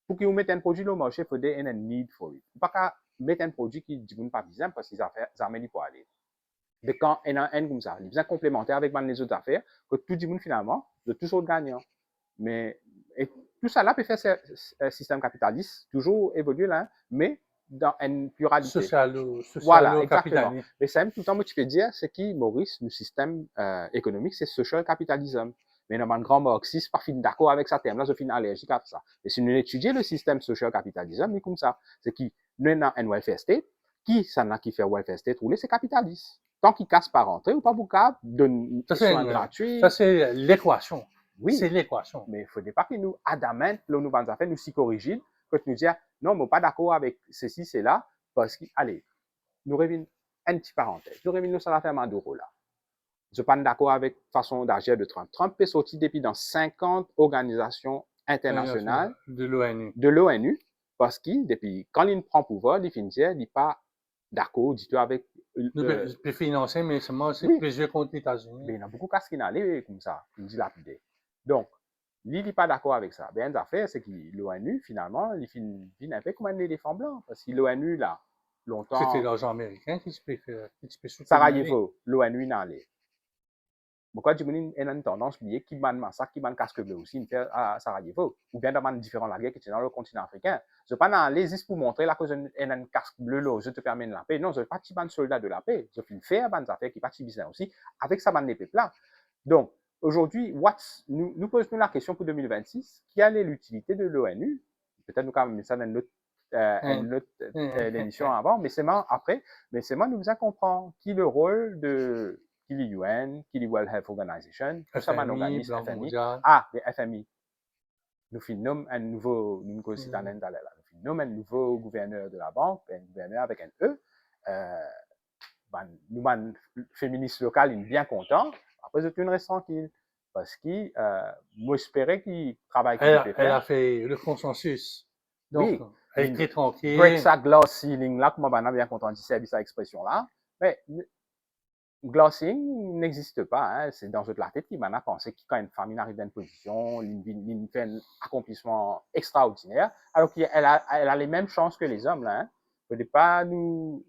pour qu'ils mettent un produit au marché, il faudrait un need for it. Pas qu'à mettre un produit qui ne dit pas besoin parce qu'ils amènent pour aller. Mais quand il y a un comme ça, il besoin complémentaire avec les autres affaires, que tout le monde finalement, de tous autres gagnants. Mais et tout ça là peut faire ce système capitaliste, toujours évoluer là, mais dans une pluralité. Voilà, exactement. Mais c'est même tout le temps, tu peux dire, c'est qui, Maurice, le système économique, c'est social capitalism. Mais dans mon grand marxiste, pas fin d'accord avec ça terme là, je suis allergique à ça. Et si nous étudions le système social capitalism, c'est comme ça. C'est qui, nous avons un welfare state, qui ça n'a qui fait welfare state rouler, c'est capitaliste. Tant qu'ils cassent pas rentrer ou pas boucable, donne soins gratuits. Ça, c'est l'équation. Oui. C'est l'équation. Mais il ne faudrait pas que nous, adamant, là, nous allons faire, nous psychorigides, que nous dire, non, mais pas d'accord avec ceci, c'est là, parce que, allez, nous revenons, une petite parenthèse, nous revenons sur l'affaire Maduro, là. Je ne suis pas d'accord avec la façon d'agir de Trump. Trump est sorti depuis dans 50 organisations internationales de l'ONU. De l'ONU, parce que depuis quand il prend pouvoir, il finit, il n'est pas d'accord du tout avec. Il peut financer, mais seulement c'est plusieurs contre les États-Unis. Mais il y a beaucoup de cas qui n'allaient comme ça, il dit lapidé. Donc, il n'est pas d'accord avec ça. Bien, l'affaire, c'est que l'ONU, finalement, il finit un peu comme un éléphant blanc, parce que l'ONU, là, longtemps. C'était l'argent américain qui se peut faire. Sarajevo, l'ONU n'a allé. Pourquoi tu me dis une tendance liée qui m'a massacre, qui m'a casque bleu aussi, une fait à Sarajevo, ou bien dans différents guerre qui sont dans le continent africain. Je ne vais pas dans les juste pour montrer la cause d'un casque bleu là, je te permets de la paix. Non, je ne vais pas un soldat de la paix. Je fais faire des affaires qui partent bien aussi, avec ça, les peuples là. Donc, aujourd'hui, nous posons la question pour 2026, quelle est l'utilité de l'ONU? Peut-être nous avons mis ça dans une autre émission avant, mais c'est moi après, mais c'est moi nous vous comprendre qui est le rôle de qui est l'UN, qui est le World Health Organization, tout ça un organisme FMI. Ah, le FMI. Nous nommons un nouveau, nous nommons un nouveau gouverneur de la banque, un gouverneur avec un E. Nous, féministes locales, ils sont bien contents. Après, c'est une reste tranquille. Parce que moi, j'espérais qu'il travaille. Elle a fait le consensus. Donc, oui, elle est très tranquille. Break sa glass ceiling là, comme on a bien content de servir cette expression là. Mais glossing n'existe pas. Hein. C'est dans la tête qui m'a pensé que quand une famille arrive dans une position, il fait un accomplissement extraordinaire, alors qu'elle a les mêmes chances que les hommes. Là, hein. Il ne faut pas nous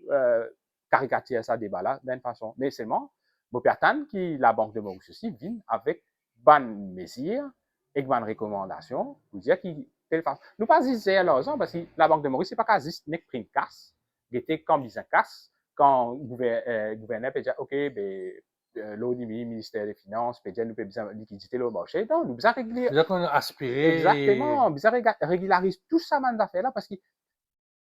caricaturer ça débat là d'une façon. Mais seulement, Bopertan, qui la Banque de Maurice aussi, vient avec bonnes mesures et bonnes recommandations pour dire qu'il nous pas dire l'argent parce que la Banque de Maurice, c'est pas qu'à juste n'est pris une casse, il était comme une casse. Quand le gouverneur peut dire, OK, ben, l'ONU, ministère des Finances, peut dire, nous pouvons besoin liquidité le marché. Non, nous besoin régulariser. Nous avons aspiré. Exactement, nous besoin régulariser tout ça, man, d'affaires-là, parce que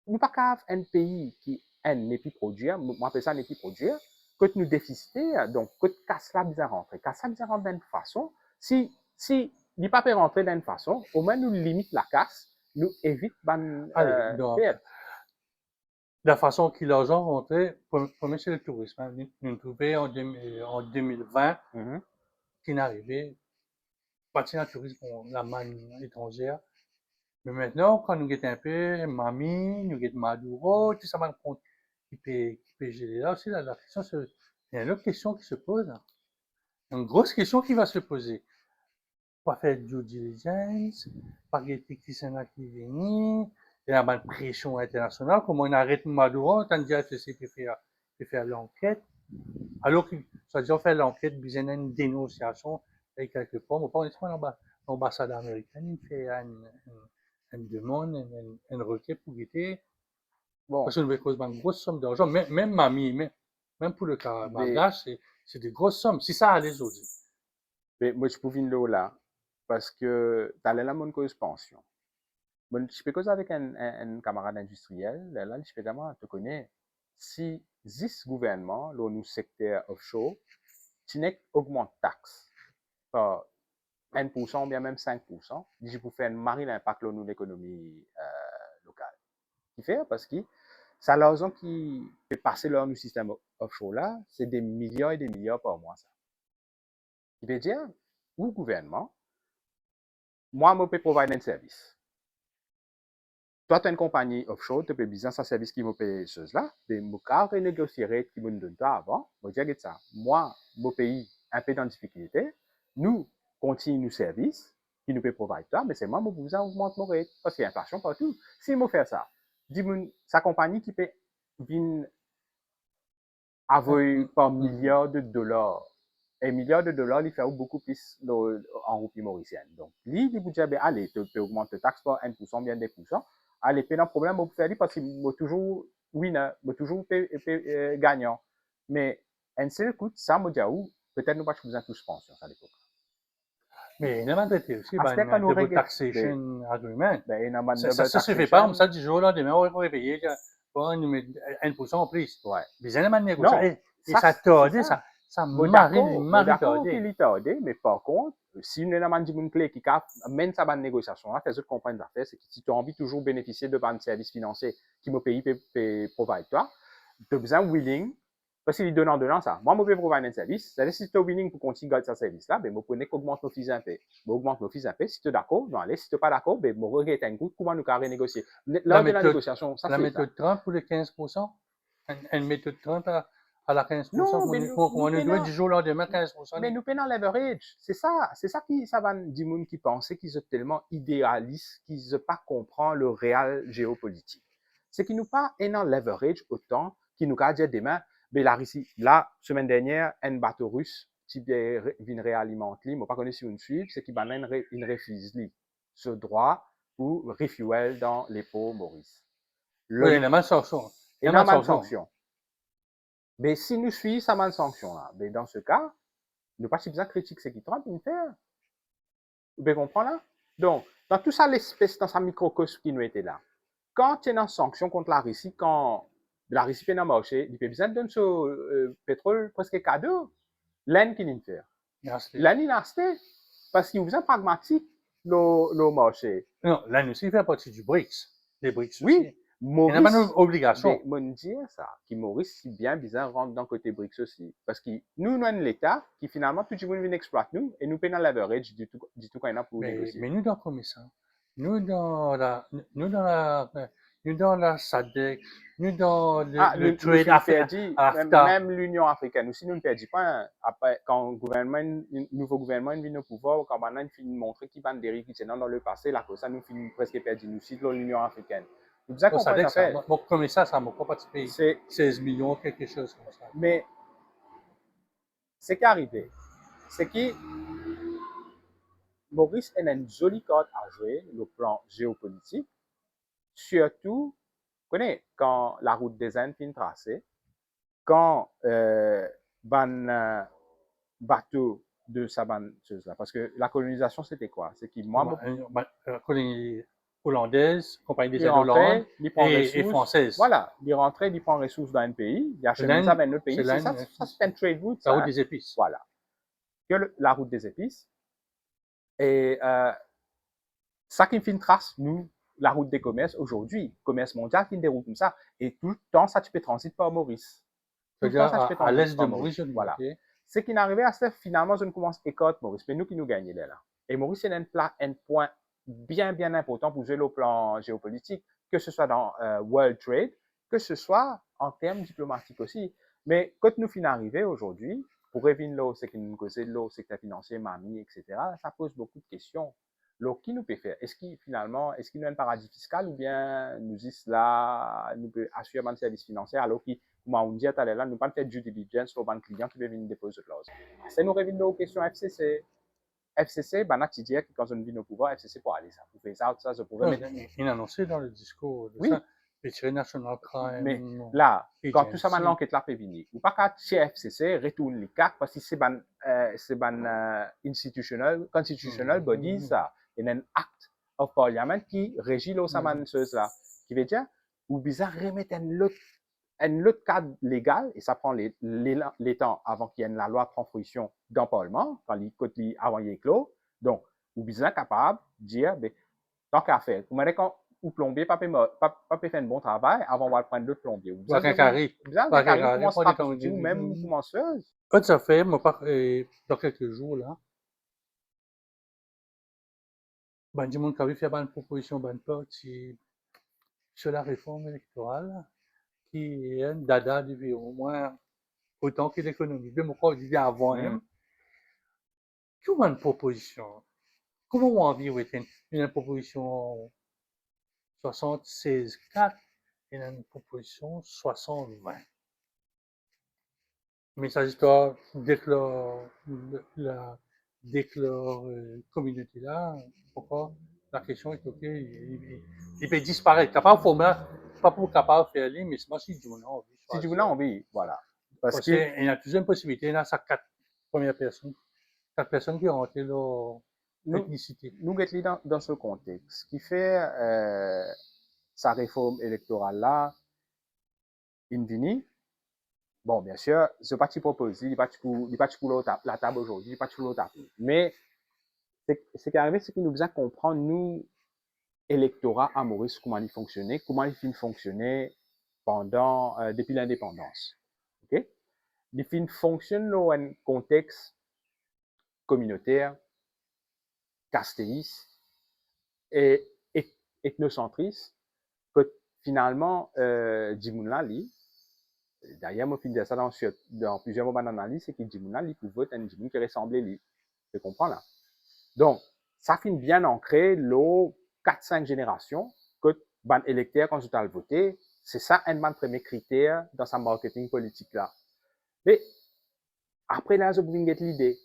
nous pas qu'à un pays qui n'est plus produire, moi, appelle ça n'est plus produire, que nous déficiter, donc, que casse là, besoin rentrer. Casse là, besoin rentrer d'une façon. Si, il pas peut rentrer d'une façon, au moins, nous limite la casse, nous évite, la façon qu'il a rencontré, premier c'est le tourisme. Hein. Nous nous trouvons en 2020, qui est arrivé, partir dans le tourisme pour la manne étrangère. Mais maintenant, quand nous guettons un peu, Mamie, nous guettons Maduro, tout ça, qui peut gérer là aussi, la question, il y a une autre question qui se pose. Hein. Une grosse question qui va se poser. Pas faire due diligence, pas guetter qui s'en a qui vient, il y a une pression internationale, comment on arrête Maduro, on dit à ceci de faire l'enquête. Alors que ça dit, on fait l'enquête, il y a une dénonciation, et quelque part, on pas l'ambassade américaine, il fait une demande, une requête pour guetter. Bon. Parce que nous cause une grosse somme d'argent, même Mamie, même pour le cas malgache, c'est des grosses sommes. Si ça allait aujourd'hui. Mais moi, je pouvais là, parce que tu as là mon cause pension. Bon, je peux causer avec un camarade industriel, là, je peux vraiment te connaître. Si 10 gouvernements, là, nous secteur offshore, tu n'es augmente taxe par 1% ou bien même 5%, je peux faire un mari l'impact sur l'économie locale. Qui fait parce que ça l'argent qui fait passer dans nos systèmes offshore là, c'est des milliards et des milliards par mois ça. Qui veut dire, au gouvernement, moi, je peux provide un service. Toi, tu as une compagnie offshore, tu peux business un service qui me paye ces choses-là, mais je peux renégocier qui me donne avant. Je vais dire ça. Moi, mon pays, un peu dans difficulté, nous continuons nos services qui nous peut provide ça, mais c'est moi, je vous augmente mon rate parce qu'il y a inflation partout. Si je fais ça, dis-moi, sa compagnie qui peut venir avoir par milliards de dollars. Et milliards de dollars, il fait beaucoup plus en roupies mauriciennes. Donc, lui, il vous dit, allez, tu peux augmenter la taxe par 1%, bien 2%. Allez, pas de problème, vous faire parce qu'il va toujours winner, va toujours gagnant. Mais, un seul coup, ça, me dit, peut-être nous pas besoin tous pension à l'époque. Mais il y a un traité aussi, un double taxation agreement. Ça ne se fait pas comme ça du jour au lendemain, on va réveiller, pas, nous met 1% en plus. Ouais. Bizarre de négocier. Non, Et ça c'est tordait, ça. ça Bon, marie d'accord tordé. qu'il est tardé, mais par contre, si nous avons une clé qui mène sa bonne négociation, là, fais-le comprendre l'affaire, c'est que si tu as envie de toujours bénéficier de un service financier qui me paye, provide toi, tu as besoin willing, parce qu'il est donnant ça. Moi, je peux provide un service, c'est-à-dire si tu es willing pour continuer à garder ce service-là, ben, je connais qu'augmente nos fees un peu. Je augmente nos fees un peu, si tu es d'accord, non, allez, si tu n'es pas d'accord, ben, je regrette un coup, comment nous carré renégocier. Lors de la négociation, ça La c'est ça. méthode Trump pour les 15%, une méthode Trump à la 15%, Non, mais on nous doit du jour au lendemain 15%. mais nous payons leverage. C'est ça qui, ça va du monde qui pensait qu'ils sont tellement idéalistes qu'ils ne pas comprend le réel géopolitique. C'est qu'ils nous pas un leverage autant qu'ils nous a dit demain, mais la Russie, la semaine dernière, un bateau russe, qui vient réalimenter, mais pas connu si une suite, c'est qu'il va une refuse ce droit pour refuel dans les pots Maurice. Oui, il y a une sanction. Il y a une sanction. Mais si nous suivons ça une sanction là, mais dans ce cas, nous pas si besoin critique ce qui trompe, une faire. Vous pouvez comprendre là? Donc, dans tout ça, l'espèce, dans sa microcosme qui nous était là, quand il y a une sanction contre la Russie, quand la Russie fait un marché, il peut besoin de donner ce pétrole presque cadeau. L'Inde qui nous fait. L'Inde, il a acheté. Parce qu'il vous a pragmatique, le marché. Non, l'Inde aussi fait partie du BRICS. Les BRICS oui, aussi. Maurice, il n'y a pas d'obligation. Mais me dire ça, que Maurice, si bien bizarre, rentre dans le côté BRICS aussi. Parce que nous, nous avons l'État qui finalement, tout le monde vient exploiter nous et nous payons la leverage du tout qu'on a pour négocier. Mais nous, dans comme ça, nous, dans la SADC, nous, dans le trade AFTA. Même l'Union africaine, aussi, nous ne perdons pas. Après, quand le nouveau gouvernement vient au pouvoir, quand maintenant, il finit de montrer qu'il va en dérive, qui dans le passé, là, ça nous finit presque perdu. Nous, aussi, l'Union africaine. Vous avez compris ça. Moi, comme ça m'a pas participé. 16 millions, quelque chose comme ça. Mais, ce qui est arrivé, c'est que Maurice a une jolie carte à jouer, le plan géopolitique, surtout, quand la route des Indes finit tracée, quand bateau de sa chose là, parce que la colonisation c'était quoi? C'est qui moi la colonie hollandaise, compagnie des Indes hollandaises et française. Voilà, il rentrait, il prend ressources dans un pays, il achemine ça dans un autre pays. C'est ça, c'est un trade route. La route des épices. Voilà. La route des épices. Et ça qui fait une trace, nous, la route des commerces aujourd'hui, commerce mondial qui une déroule comme ça. Et tout le temps, ça tu peux transiter par Maurice. Tout le temps, ça tu peux à l'est de Maurice. Voilà. Ce qui n'arrivait à ce finalement, je ne commence écoute Maurice, mais nous qui nous gagnons là. Et Maurice, c'est un point bien important pour jouer le plan géopolitique, que ce soit dans World Trade, que ce soit en termes diplomatiques aussi. Mais quand nous finissons arriver aujourd'hui, pour revenir là, c'est que nous causons le secteur financier, mamie, etc., ça pose beaucoup de questions. Alors, qui nous peut faire? Est-ce qu'il y a un paradis fiscal ou bien nous là, nous peut assurer un service financier alors qu'il moi, on dit à là, nous pas faire due diligence sur un client qui veut venir déposer de l'os. C'est nous revenir aux questions FCC. FCC, ben, tu dis que quand on vient au pouvoir, FCC pour aller ça. Pour faire ça, je pourrais mettre. Il a annoncé dans le discours. Oui. Pétirer National Crime. Mais là, quand tout ça, l'enquête là peut venir, ou pas qu'à chez FCC, retourne les cartes parce que c'est un constitutional body, ça. Il y a un acte of parliament qui régit là, ça, là. Qui veut dire, ou bizarre, remettre un autre cadre légal, et ça prend les temps avant qu'il y ait la loi de transposition dans le Parlement, avant qu'il y ait clos. Donc, vous êtes capable de dire, ben, tant qu'à faire, vous m'avez quand ou plombier, pas faire un bon travail avant de prendre d'autres plombiers. Vous avez carré. Commence à ou même commenceuse. Quand ça fait, moi, dans quelques jours, là, ben, du monde qui avait fait une proposition, ben, parti sur la réforme électorale, qui est un dada depuis au moins autant que l'économie. Mais moi, je dis avant même, comment une proposition? Comment on vit une proposition 76-4 et une proposition 60-20? Mais ça histoire déclare communauté là, pourquoi la question est ok, il peut disparaître. Capable pas pour capable faire aller, mais c'est pas si du monde a envie. Si du monde a envie, voilà. Parce qu'il y a toujours une possibilité, là, ça 4 premières personnes. 4 personnes qui ont rentré leur ethnicité. Nous sommes dans ce contexte. Ce qui fait sa réforme électorale là, in vini, bon, bien sûr, ce pas tu proposes, il pas pour la table aujourd'hui, il pas pour l'autre table. Mais ce qui est arrivé, c'est qu'il nous faisait comprendre, nous, électorat à Maurice, comment il fonctionnait, comment il fonctionnait pendant, depuis l'indépendance. OK? Il fonctionne dans un contexte communautaire, castéiste et ethnocentriste, que finalement, Jimouna, d'ailleurs, moi, je dis ça dans plusieurs moments d'analyse, c'est que Jimouna, il peut voter un Jimouna qui ressemble à lui. Tu comprends là? Donc, ça finit bien ancré, l'eau, 4-5 générations, que ban électeur, quand tu as voté, c'est ça un de premier critère dans sa marketing politique là. Mais, après là, je pouvais get l'idée.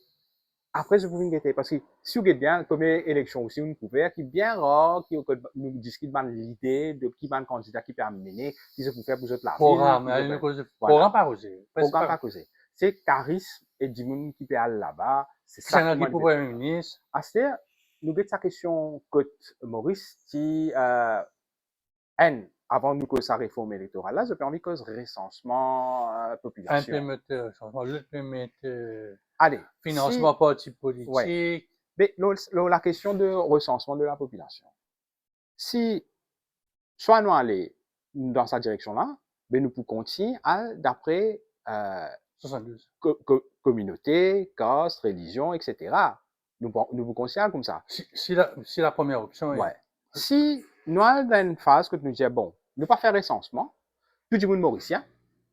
Après, je pouvais get, parce que si vous êtes bien, comme élection aussi, on pouvait, qui est bien rare, qui nous discute de l'idée de qui ban candidat qui peut amener, qui se peut faire pour autres la Programme, ville. voilà. Voilà. Programme pas osé. Programme pas causé. C'est charisme et du monde qui peut aller là-bas. C'est C'est ça un qui pour Premier ministre. À ce moment, nous avons sa question que Maurice, qui, avant nous que sa réforme électorale, là, je peux envie que recensement, population. Implémenter, Allez. financement parti politique. Ouais. Mais la question de recensement de la population. Si, soit nous allons dans cette direction-là, mais nous pouvons continuer d'après, 72. Communauté, caste, religion, etc. Nous vous considérons comme ça. Si la première option Ouais. est. Si nous avons une phase que nous disons, bon, nous pas faire recensement, tout le monde mauricien,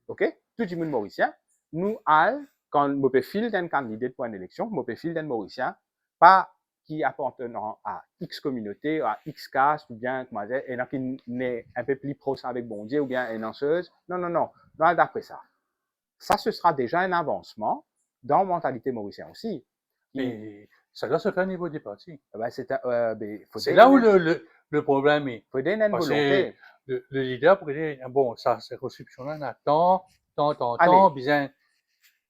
ok? Tout le monde mauricien, nous allons, quand nous pouvons filer d'un candidat pour une élection, nous pouvons filer d'un mauricien, pas qui appartenant à X communauté, à X caste, ou bien, comment dire, et qui est un peu plus proche avec bon Dieu, ou bien une danseuse. Non, non, non. Nous allons d'après ça. Ça, ce sera déjà un avancement dans la mentalité mauricienne aussi. Et ça doit se faire au niveau des partis. Ben, c'est là où le problème est. Il faut donner une volonté. Le leader pourrait dire, bon, ça, c'est restriction-là, on a tant,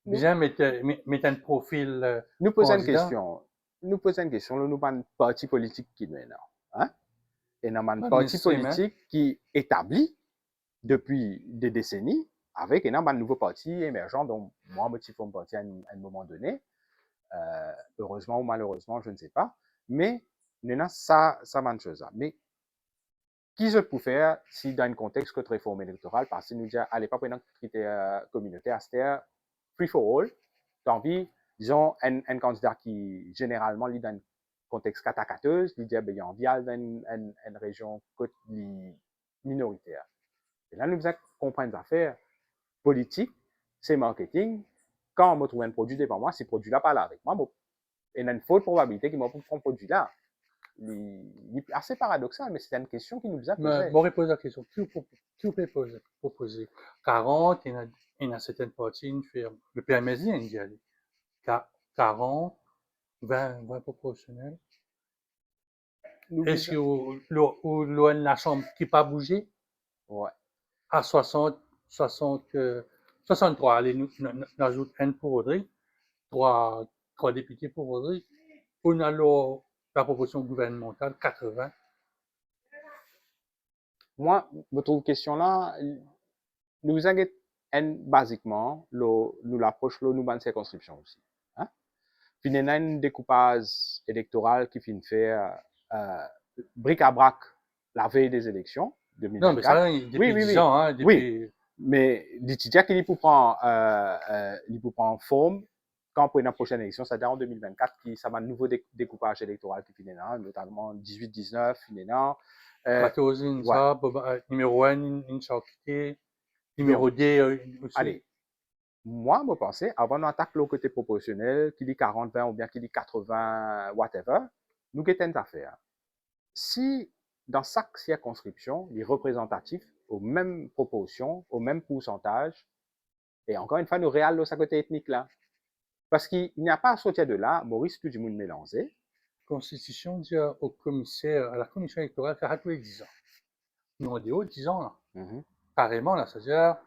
bien mettre un profil. Nous posons une question. Nous posons une question. Nous avons un parti politique qui est maintenant. Hein? Et nous avons un parti politique qui est établi depuis des décennies avec un nouveau parti émergent dont moi, je suis parti à un moment donné. Heureusement ou malheureusement, je ne sais pas. Mais maintenant, ça va une chose. Mais qui je peux faire si dans un contexte de réforme électorale, parce que nous disons, allez, pas prendre un critère communautaire, c'est-à-dire free for all, t'as envie, disons, un candidat qui généralement lit dans un contexte catacateuse, il dit, ben, il y a envie dans une région minoritaire. Et là, nous devons comprendre des affaires politiques, c'est marketing. Quand on me trouve un produit devant moi, ce produit-là pas là avec moi, il y a une forte probabilité qu'il m'a pris un produit-là. C'est assez paradoxal, mais c'est une question qui nous a posée. Bon, repose la question. Qui vous peut proposer 40, il y en a certaines parties, une firme. Le PMSI, il y a dit 40, 20 proportionnels. Est-ce que la chambre qui n'a pas bougé? Ouais. À 63, allez, nous ajoute un pour Audrey, trois députés pour Audrey. On a la proposition gouvernementale, 80. Moi, votre question-là, nous inquiète basiquement, nous l'approche, nous dans circonscription aussi. Hein? Puis, il y a un découpage électoral qui finit faire bric à brac la veille des élections 2024. Non, mais ça, depuis 10 ans. Hein, depuis... Oui, mais l'ITIA qui peut prendre forme quand pour la prochaine élection, c'est-à-dire en 2024, ça va un nouveau découpage électoral qui finit là, notamment 18-19, finit là. 14, numéro 1, une charité, numéro 2 aussi. Allez, moi, je pensais, avant d'attaquer le côté proportionnel, qui dit 40-20 ou bien qui dit 80, whatever, nous avons une affaire. Si dans chaque circonscription, les représentatifs, aux mêmes proportions, au même pourcentage, et encore une fois, nous réalisons ce côté ethnique là. Parce qu'il n'y a pas à sortir de là, Maurice, tout le monde mélangé. La Constitution dit au commissaire, à la commission électorale, faire tous les 10 ans. Nous, on dit 10 ans, là. Carrément, là, c'est-à-dire,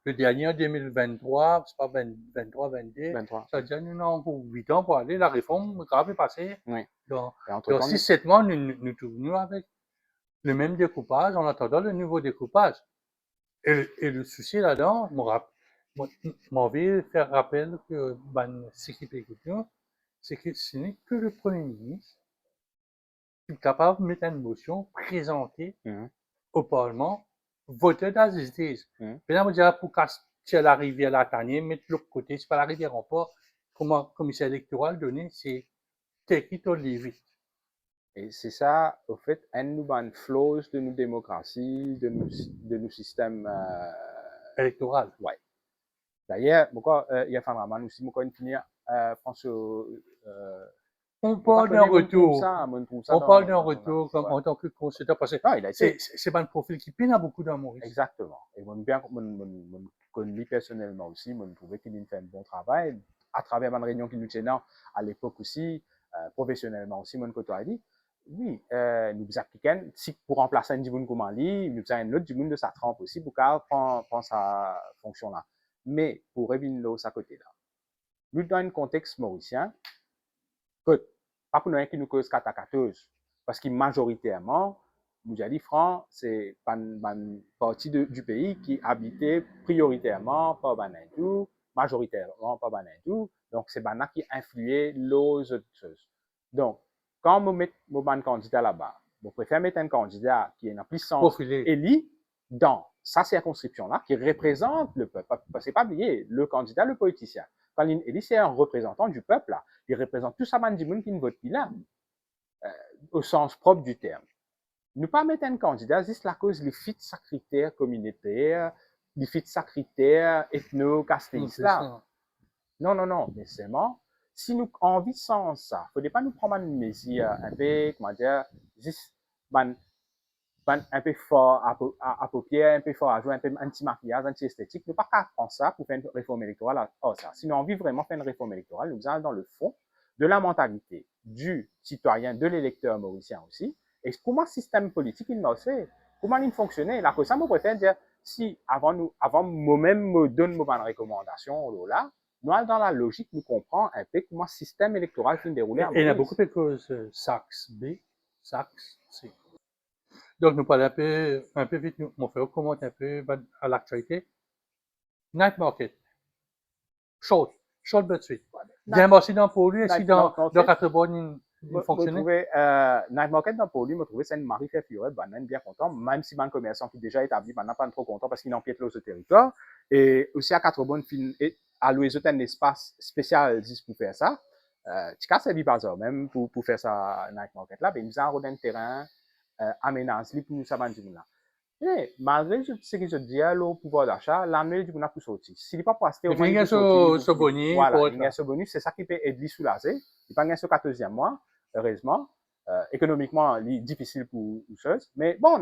le dernier en 2023, c'est pas 23, 22, c'est-à-dire, nous avons encore 8 ans pour aller, la réforme grave est passée. Oui. Dans 6-7 mois, nous tournons avec le même découpage en attendant le nouveau découpage. Et le souci là-dedans, m'en vais faire rappel que ce qui peut c'est que ce n'est que le Premier ministre qui est capable de mettre une motion présentée Mhm. au Parlement, voter dans les idées. Mhm. Puis là, on dirait pour casser la rivière la Tanier, mettre l'autre côté, c'est pas la rivière en pas, comme un commissaire électoral donné, c'est take it or leave it. Et c'est ça, au fait, un nous ban flows de nos démocraties, de nos systèmes. Électoral. Ouais. D'ailleurs, pourquoi il y a Fanraman aussi, pourquoi il finit, pense On mon pas parle d'un connaît, retour. mon trouve ça On parle d'un dans là. retour comme, Ouais. en tant que consultant, parce que Non, il a été. c'est pas un profil qui peine à beaucoup dans Maurice. Exactement. Et moi, bien, mon connais personnellement aussi, moi, trouvais qu'il fait un bon travail. À travers ma réunion qu'il nous tenait à l'époque aussi, professionnellement aussi, mon côté a dit, oui, nous appliquons, si pour remplacer un Djiboun comme Ali, nous avons un autre Djiboun de sa trempe aussi pour qu'elle prend sa fonction là. Mais pour revenir là, à côté là, nous dans un contexte mauricien, que, pas pour nous qui nous cause 4 à 14, parce que majoritairement, Moujadi franc, c'est une partie du pays qui habitait prioritairement par Banindou, majoritairement par Banindou. Donc, c'est Bana qui influait les autres choses. Donc, quand on met un candidat là-bas, on préfère mettre un candidat qui est en puissance élu dans sa circonscription-là, qui représente le peuple. Parce que c'est pas oublier, le candidat, le politicien. Quand il est élu, c'est un représentant du peuple, là. Il représente tout ça, man, qui ne vote plus là, au sens propre du terme. Ne pas mettre un candidat, juste la cause, les fit sa critères communautaires, les fit sa critères ethno-castéistes là. Non, non, non, mais seulement, si nous avons envie sans ça, il ne faut pas nous prendre une mesure un peu, comment dire, juste, un peu fort à paupières, un peu fort à jouer, un peu anti-maquillage, anti-esthétique. Nous ne pouvons pas prendre ça pour faire une réforme électorale. Oh, ça. Si nous avons envie vraiment de faire une réforme électorale, nous allons dans le fond de la mentalité du citoyen, de l'électeur mauricien aussi. Et comment le système politique il m'a fait, comment il fonctionnait. La chose, ça me préfère dire, si avant moi-même me donne une recommandation, là, nous allons dans la logique, nous comprenons un peu comment le système électoral finit dérouler à Maurice. Et il y a beaucoup de causes Saxe B, Saxe C. Donc, nous parlons un peu vite, mon frère commente un peu à l'actualité. Night Market. Chaud de suite. Bien bossé dans pour lui, si dans 4 bonnes, il fonctionnait. Night Market dans pour lui, me trouver c'est une Marie fait fureur, banan bien content, même si ban commerçant qui déjà établi, banan pas trop content parce qu'il empiète l'autre territoire. Et aussi à 4 bonnes fin et à louer un espace spécial juste pour faire ça. Tu casses les bazar même pour faire ça Night Market là, ben nous avons un terrain aménagé pour nous ça ban là. Et malgré ce que je dis, le pouvoir d'achat, l'année du coup n'a plus sorti. S'il n'est pas posté au moins il ce bonus, voilà, il y a ce bonus, c'est ça qui peut aider soulager. Il pas gagner ce 14e mois, heureusement. Économiquement, c'est difficile pour chose. Mais bon,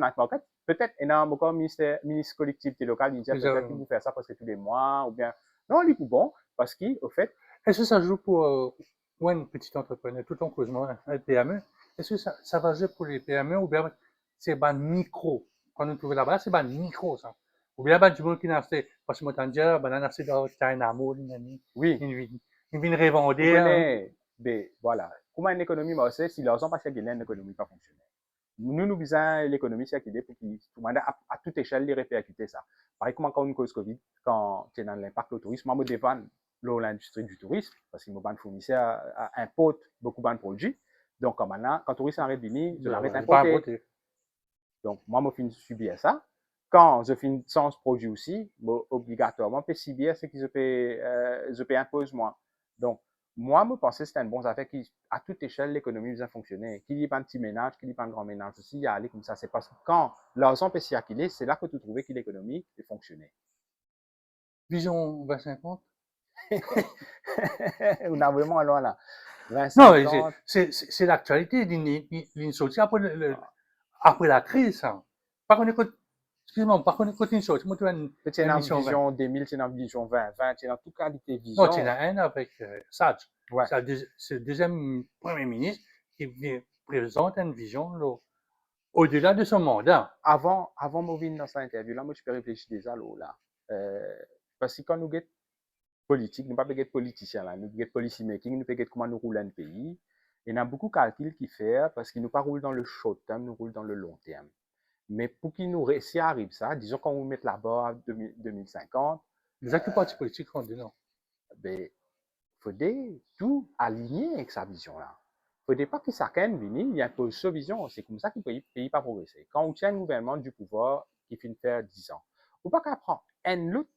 peut-être énorme comme ministre collectivité locale, il dit peut-être qu'il vous fait ça presque tous les mois, ou bien non, il est bon, parce qu'au fait. Est-ce que ça joue pour une petite entrepreneur, tout en causement, un PME? Est-ce que ça va jouer pour les PME ou bien c'est ban micro? Quand on trouve là-bas, c'est ban micro, ça. Ou bien ban du monde qui n'a fait, parce que moi, t'en dis, ban n'a fait dans un amour, oui. Une vie revendée. Mais voilà. Comment une économie marche si l'argent passe à une économie pas fonctionner? Nous visons l'économie circulaire pour qu'il à toute échelle les répercuter ça. Pareil comme quand on cause Covid, quand tu es dans l'impact au tourisme, moi, je dépends de l'industrie du tourisme, parce que mon fournisseur importe beaucoup de produits. Donc, comme maintenant, quand le tourisme arrête de venir, je l'arrête d'importer. Donc, moi, je finis subir ça. Quand je finis sans produit aussi, obligatoirement, je peux subir ce que je peux imposer moi. Donc, moi, je pensais que c'était une bonne affaire qui, à toute échelle, l'économie faisait fonctionner. Qu'il n'y ait pas un petit ménage, qu'il n'y ait pas un grand ménage aussi, il y a aller comme ça. C'est parce que quand l'argent peut circuler, c'est là que tu trouvais que l'économie peut fonctionner. Vision 2050? On a vraiment loin là. 2050. Non, c'est l'actualité d'une sortie après la crise. Hein. Par contre, excuse-moi, par contre, continue sur. Tu as une vision 2000, tu as une vision 2020, tu as toute qualité de vision. Non, tu en as un avec Sadj. Ouais. C'est le deuxième premier ministre qui présente une vision là, au-delà de son mandat. Avant de venir dans cette interview-là, moi, je peux réfléchir déjà là. Parce que quand nous sommes politique, nous ne sommes pas politiciens là, nous sommes policy making, nous sommes comment nous rouler un pays. Et il y a beaucoup de calculs qui fait parce qu'ils nous pas roulent dans le short terme, nous roulent dans le long terme. Mais pour qu'il nous réussisse à arriver ça, disons qu'on nous mette la barre à 2050, Les acteurs partis politiques ont dit non. ben, faudrait tout aligner avec sa vision-là. Faudrait pas que chacun vienne, il impose sa vision. C'est comme ça que le pays pas progresser. Quand on tient un gouvernement du pouvoir qui finit de faire 10 ans, ou pas qu'apprendre un autre,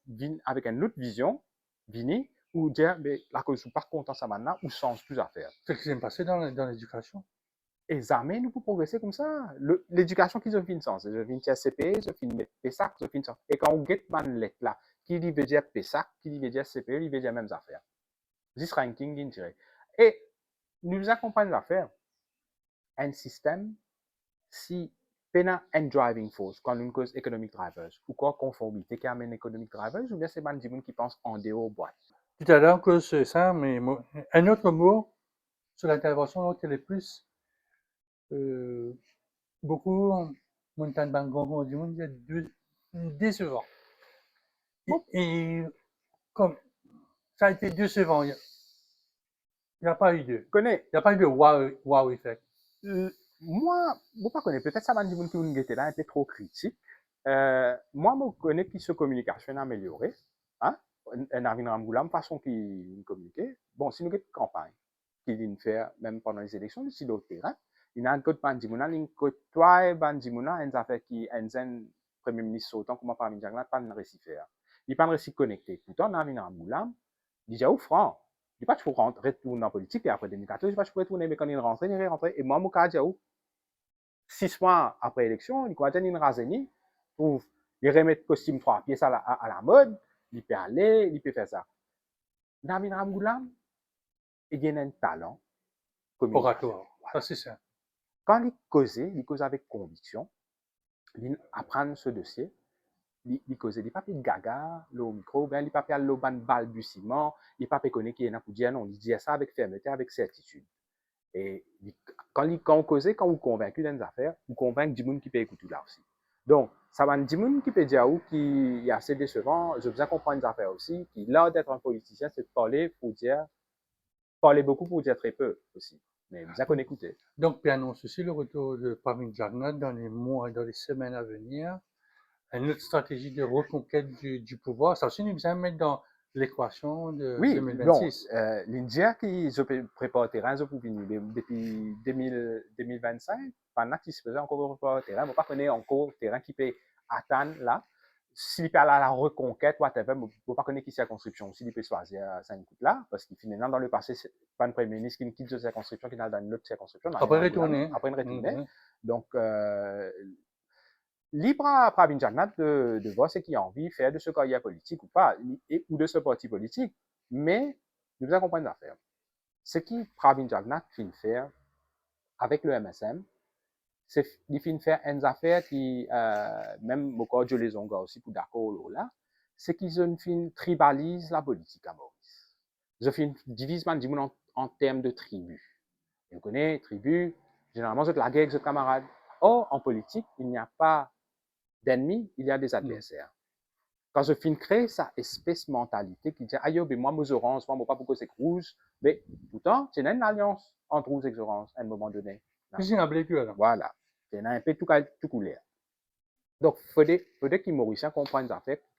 avec une autre vision, venir ou dire, mais la cause, je suis pas content ça maintenant, ou change plus à faire. C'est ce qui s'est passé dans l'éducation. Et jamais nous pour progresser comme ça. L'éducation qu'ils ont fait une sens. Ils ont fait une CPE, ils ont fait une PESAC, ils ont fait une sens. Et quand on get man lettre là, qui veut dire PESAC, qui veut dire CPE, il veut dire mêmes affaires. This ranking, il dirait. Et nous accompagnons l'affaire. Un système, si pena un driving force, quand une cause economic drivers, ou quoi conformité qui amène economic drivers, ou bien c'est des gens qui pensent en dehors boîte. Tout à l'heure, que c'est ça, mais un autre mot sur l'intervention, qui est le plus beaucoup, Montagne Bangongo, du monde, décevant. Et comme ça a été décevant, il n'y a pas eu de. Il n'y a pas eu de wow effect. Moi, je ne connais pas, peut-être ça va dire que était là un peu trop critique. Moi, je connais que sa communication est améliorée. Hein? Navin Ramgoulam, façon qu'il communique. Bon, si nous avons une campagne qu'il vient faire, même pendant les élections, sur le terrain, il y a un code Bandimouna, il y a un code toi Bandimouna, une affaire qui est un premier ministre autant comment pas Mindjangla, pas de récit faire. Il n'est pas de récit connecté. Pourtant, Navin Ramgoulam, déjà au franc. Il n'est pas toujours retourner en politique et après 2014, il n'est pas toujours retourner, mais quand il rentre, il est rentré. Et moi, mon cas, 6 mois après l'élection, il a une raseni, trouve, il remet le costume 3 pièces à la mode, il peut aller, il peut faire ça. Navin Ramgoulam, il a un talent oratoire. Ça, c'est ça. Quand il cause avec conviction, il apprend ce dossier, il cause, il pas de gaga, le micro, ben, il pas de le balbutiement, il pas connaître qu'il y en a pour dire non, il dit ça avec fermeté, avec certitude. Et quand on cause, quand vous convaincu d'une affaire, vous convainc du monde qui peut écouter là aussi. Donc, ça va du monde qui peut dire où qui est assez décevant, je besoin comprendre des affaires aussi, qui là d'être un politicien, c'est de parler pour dire, parler beaucoup pour dire très peu aussi. Mais vous qu'on écouter. Donc, puis annonce aussi le retour de Pravin Jagnat dans les mois et dans les semaines à venir. Une autre stratégie de reconquête du pouvoir. Ça aussi, nous allons mettre dans l'équation de oui, 2026. Bon, l'India qui se prépare au terrain, je peux venir depuis 2025, pendant qu'il se faisait encore préparer au terrain, je ne connais pas encore le terrain qui peut atteindre là. S'il peut aller à la reconquête, whatever, je ne pas connaître qui c'est la construction. S'il peut choisir ça une là, parce qu'il finalement dans le passé, c'est pas un premier ministre qui quitte cette circonscription, qui est dans une autre circonscription. Après retourner. Après une retournée. Donc, libre à Pravin Jagnat de voir ce qu'il a envie de faire de ce carrière politique ou pas, ou de ce parti politique. Mais nous devons comprendre l'affaire. Ce qui Pravin Jagnat finit faire avec le MSM, c'est qu'il finit faire une affaire qui, même encore je les onga aussi pour d'accord là, c'est qu'ils fin tribalisent la politique à Maurice. Ils fin divisent en termes de tribus. Vous connaissez, tribus, généralement, c'est la guerre avec ses camarades. Or, en politique, il n'y a pas d'ennemis, il y a des adversaires. Quand je finis créer sa espèce mentalité qui dit, aïe, mais moi, mes oranges, moi, pas pourquoi c'est rouge, mais pourtant, c'est une alliance entre rouge et orange à un moment donné. Voilà. C'est un peu tout couleur. Donc, il faudrait que les Mauriciens comprennent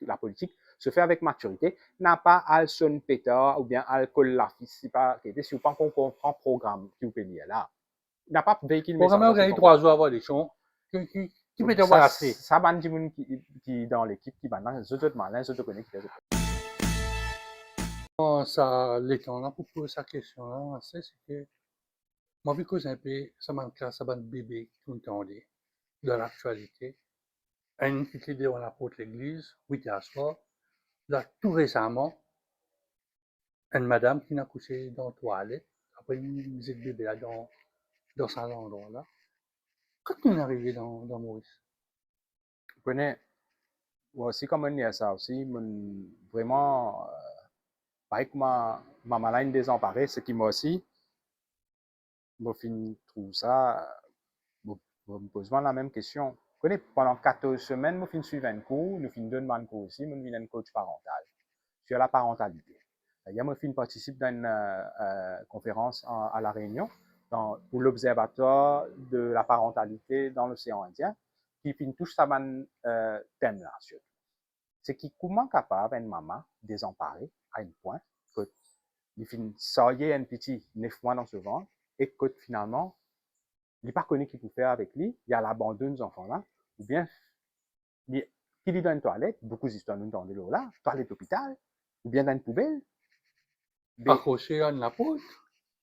la politique se fait avec maturité, n'a pas à son pétard ou bien alcool la si pas, si vous pas qu'on comprend le programme qui vous peut lire là. N'a pas véhicule message. Programme, il y a 3 jours avant l'élection. Qui peut avoir assez? Ça va du monde qui dans l'équipe qui va dans les autres malins, les autres connectés. Ça, l'étonnant pour poser sa question là, c'est que moi, vu que c'est un peu, ça manque là, ça va bébé tout le temps de l'actualité. Une petite idée, on apporte l'église, oui, t'es à soi. Là, tout récemment, une madame qui n'a couché dans la toilette, après une visite bébé là, dans cet endroit là. Quand on est arrivé dans Maurice? Vous connaissez, moi aussi, comme on dit ça aussi, vraiment, pareil que ma maline désemparée, ce qui m'a aussi, je trouve ça, je me pose la même question. Vous connaissez, pendant 14 semaines, je suis un cours, nous finissons deux cours aussi, je suis un coach parental sur la parentalité. Hier, je participe dans une conférence à La Réunion pour l'Observatoire de la parentalité dans l'océan Indien, qui fin touche ça man thème là, c'est qui comment capable une maman désemparée à un point que il fin sortir un petit 9 mois dans ce ventre et que finalement il n'est pas connu qui peut faire avec lui, il y a l'abandon des enfants là, ou bien il, qu'il est dans une toilette, beaucoup d'histoires nous dans de l'eau là, toilette d'hôpital, ou bien dans une poubelle. Mais Accroché à la poudre.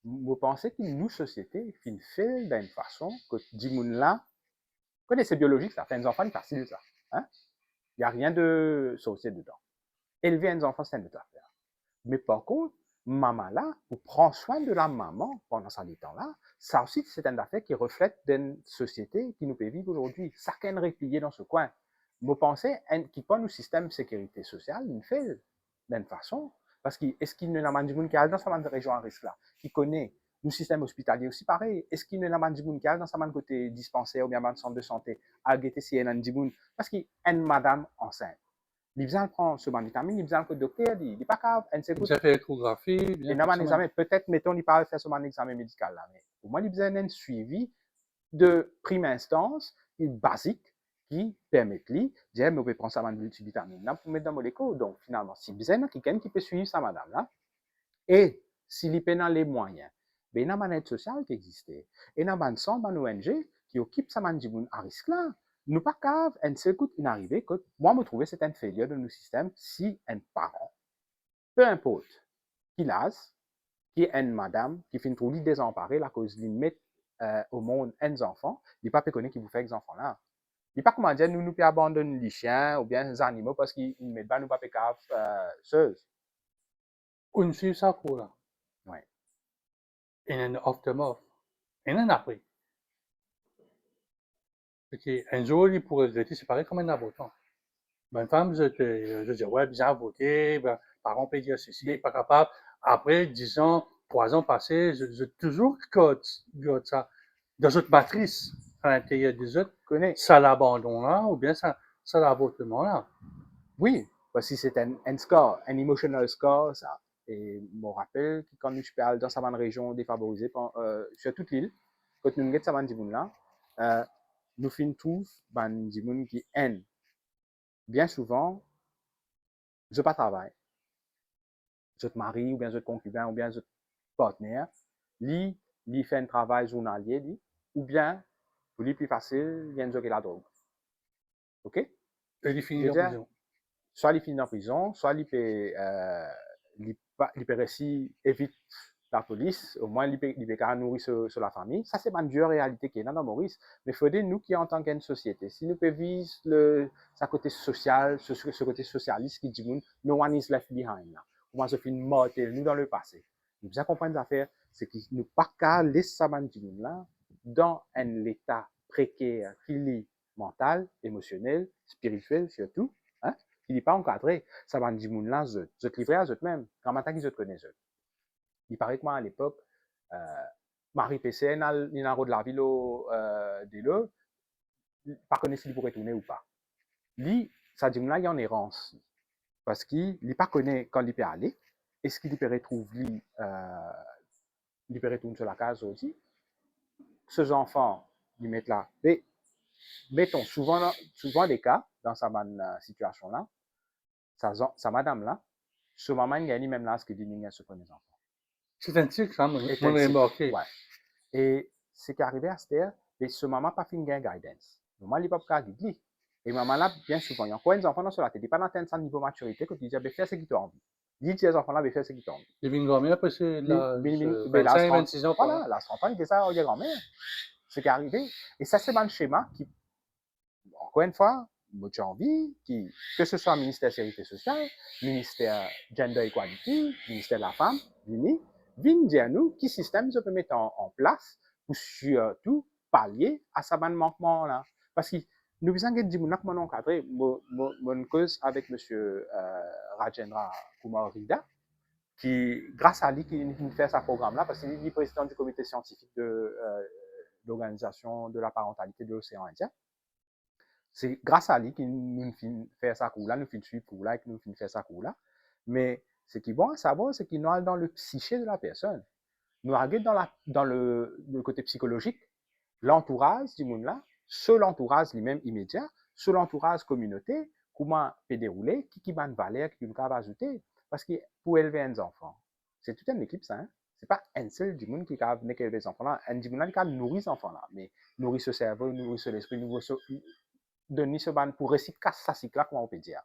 vous pensez que nous, société, fin fait d'une façon que du monde là, connaissez biologique, ça fait des enfants, c'est facile ça. Hein? Il n'y a rien de sorcier dedans. Élever un enfant, c'est une autre affaire. Mais par contre, maman là, ou prend soin de la maman pendant ce temps-là, ça aussi, c'est une affaire qui reflète d'une société qui nous peut vivre aujourd'hui. Chacun replié dans ce coin. Vous pensez, qui prend nos systèmes de sécurité sociale, il fait d'une façon, parce qu'est-ce qu'il ne l'a pas du monde qui est dans sa région à risque là, qui connaît nos systèmes hospitaliers aussi pareil, est-ce qu'il ne l'a pas du monde qui est dans sa côté dispensaire ou bien dans centre de santé, à guetter si elle a du monde, parce qu'il y a une madame enceinte. Il besoin de prendre ce vitamine, il besoin que le docteur dit, il n'est pas grave, elle s'écoute. Bien fait échographie, Et bien dans fait mon examen, peut-être, mettons, il parle faire ce examen médical là, mais au moins, il besoin d'un suivi de prime instance, basique, qui permet de dire, mais on peut prendre ça multivitamine là pour mettre dans mon écho. Donc, finalement, si besoin, quelqu'un qui peut suivre ça, madame là, et s'il peut dans les moyens, ben, il y a une aide sociale qui existe. Et il y a un centre, une ONG qui occupe ça, à risque là. Nous pas grave, un seul coup, il arrive que moi, me trouver c'est un failure de nos systèmes si un parent, peu importe qui l'âge, qui est une madame qui finit trop désemparée la cause il met au monde un enfant, il n'est pas peut connaître qui vous fait des enfants là. Il n'est pas comment dire nous peut abandonner les chiens ou bien les animaux parce qu'ils ne mettent pas nous pas pécave seuls. Une suivi ça pour là. Ouais. Et un aftermath. Et un après. Un jour, il pourrait regretter, c'est pareil comme un avortement. Bonne femme, je dis, ouais, bien voté, ben, parents peut dire ceci, pas capable. Après, 10 ans, 3 ans passés, je toujours garde ça dans une matrice à l'intérieur des autres, ça l'abandon là, ou bien ça l'avortement là. Oui, parce que c'est un score, un emotional score, ça. Et je me rappelle que quand nous parle dans cette région défavorisée, sur toute l'île, quand nous avons cette là, nous finissons tous des gens qui aiment. Bien souvent, je pas travail. Je mari ou bien je concubin ou bien je partenaire, lui fait un travail journalier, lui, ou bien, pour lui plus facile, il vient de la drogue. OK? Et il finit en C'est-à-dire, prison. soit il finit en prison, soit il peut réussir évite la police, au moins il peut nourrir sur la famille. Ça, c'est une dure réalité qui est là dans Maurice. Mais il faut dire, nous qui en tant qu'une société, si nous pouvons vivre sa côté social, ce côté socialiste qui dit, no one is left behind. Là. Comment se fait mortel, nous dans le passé. Nous bien comprendre l'affaire, c'est qu'il ne pas qu'à laisser ça là dans un état précaire qui est mental, émotionnel, spirituel surtout, hein, qui n'est pas encadré. Ça va dire là, je te livrer à eux-mêmes. Quand maintenant qu'ils te connaissent. Il paraît que moi, à l'époque, Marie PC, il a de la ville de l'eau, pas connaît s'il pourrait tourner ou pas. Lui, ça dit là, il y a en errance. Parce qu'il n'est pas connaît quand il peut aller. Est-ce qu'il peut retrouver il peut retourner sur la case aussi. Ces enfants, ils mettent là. Mais, mettons, souvent des cas, dans sa situation-là, sa madame-là, ce maman, il y a même là ce qu'il dit, il y a ce premier enfant. C'est un cycle, hein, mon remarqué. Ouais. Et ce qui est arrivé à cette heure, et ce maman pas fini gain guidance. Maman, il pas pas guider. Et maman là, bien souvent, il y a encore des enfants dans la tête, il pas dans un niveau de maturité que tu dis, fais ce qui t'ont envie. Dis les enfants là, fais ce qui t'ont envie. Il vient grand-mère parce que là, 25, 26 ans. Voilà, là, 30 ans, il était ça, il est grand-mère. Ce qui est arrivé. Et ça, c'est un schéma qui, encore une fois, j'ai envie, que ce soit ministère de la Sécurité sociale, ministère Gender Equality, ministère de la Femme, l'UNI, viennent dire nous quel système je peux mettre en place pour surtout pallier à ce manquement-là. Parce que nous besoin de dire que mon encadré, mon cause avec M. Rajendra Kumar Rida, qui, grâce à lui, qui fait ce programme-là, parce qu'il est président du comité scientifique de l'organisation de la parentalité de l'océan Indien. C'est grâce à lui que nous fait ça cours-là, nous finissons suivre cours-là et que nous finissons faire ça cours-là. Mais ce qui est bon à savoir, c'est qu'il nous dans le psyché de la personne. Nous regarde dans le côté psychologique, l'entourage du monde-là, sur l'entourage lui-même immédiat, sur l'entourage communauté, comment peut dérouler, qui va une valeur, qui va ajouter. Parce que pour élever un enfant, c'est toute une équipe, ça. Hein? C'est pas un seul du monde qui va élever les enfants là. Un du monde qui va nourrir ces enfants là. Mais nourrir ce cerveau, nourrir ce l'esprit, nourrir ce. Donner ce ban pour réussir ça, c'est là, comment on peut dire.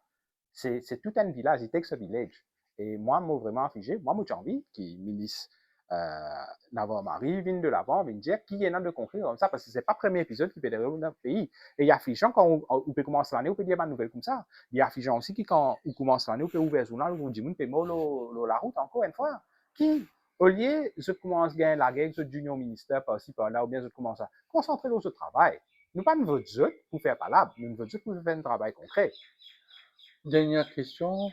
C'est tout un village, it takes a village. Et moi, moi vraiment figé, moi, j'ai envie qui milice Navarre Marie, vienne de l'avant, vienne dire qui est là de concret comme ça, parce que c'est pas le premier épisode qui peut dérouler dans le pays. Et il y a des gens, quand on peut commencer l'année, on peut dire une nouvelle comme ça. Il y a des gens aussi qui, quand on commence l'année, on peut ouvrir le journal, on dit, on peut mettre la route encore une fois. Qui, au lieu, je commence à gagner la guerre, je junior ministère par-ci, par-là, ou bien je commence à concentrer sur ce travail. Nous pas nous voter pour faire palabre, nous voter pour faire un travail concret. Dernière question,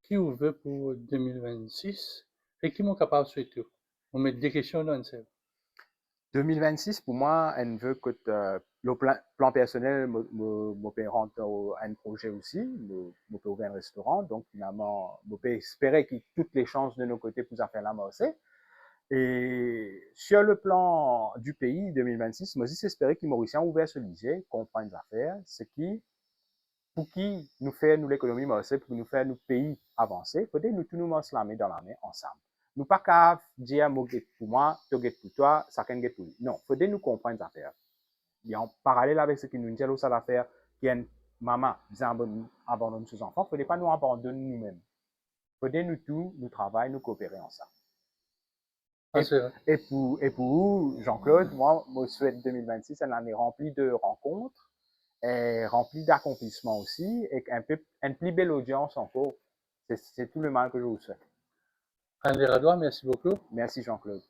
qui vous veut pour 2026 et qui m'ont capable de souhaiter? On met des questions dans le cerveau. 2026, pour moi, elle veut que le plan personnel me rentre à un projet aussi, me peut ouvrir un restaurant, donc finalement, me peut espérer que toutes les chances de nos côtés pour faire la aussi. Et sur le plan du pays 2026, moi aussi, j'espérais que Mauricien ouvert ce lycée, comprendre les affaires, ce qui, pour qui nous fait nous l'économie Mauricien, pour nous faire nos pays avancer, peut-être nous tous nous mettre la main dans la main ensemble. Nous pas qu'à dire moi pour moi, tu get pour toi, ça can get pour lui. Non, faut nous comprendre les affaires. Et en parallèle avec ce qui nous dit ça l'affaire, qui est une maman qui abandonne ses enfants, faut pas nous abandonner nous-mêmes. Faut nous tous nous travailler, nous coopérer ensemble. Et pour vous, Jean-Claude, moi, je souhaite 2026 une année remplie de rencontres, et remplie d'accomplissements aussi, et une plus belle audience encore. C'est tout le mal que je vous souhaite. André Radois, merci beaucoup. Merci Jean-Claude.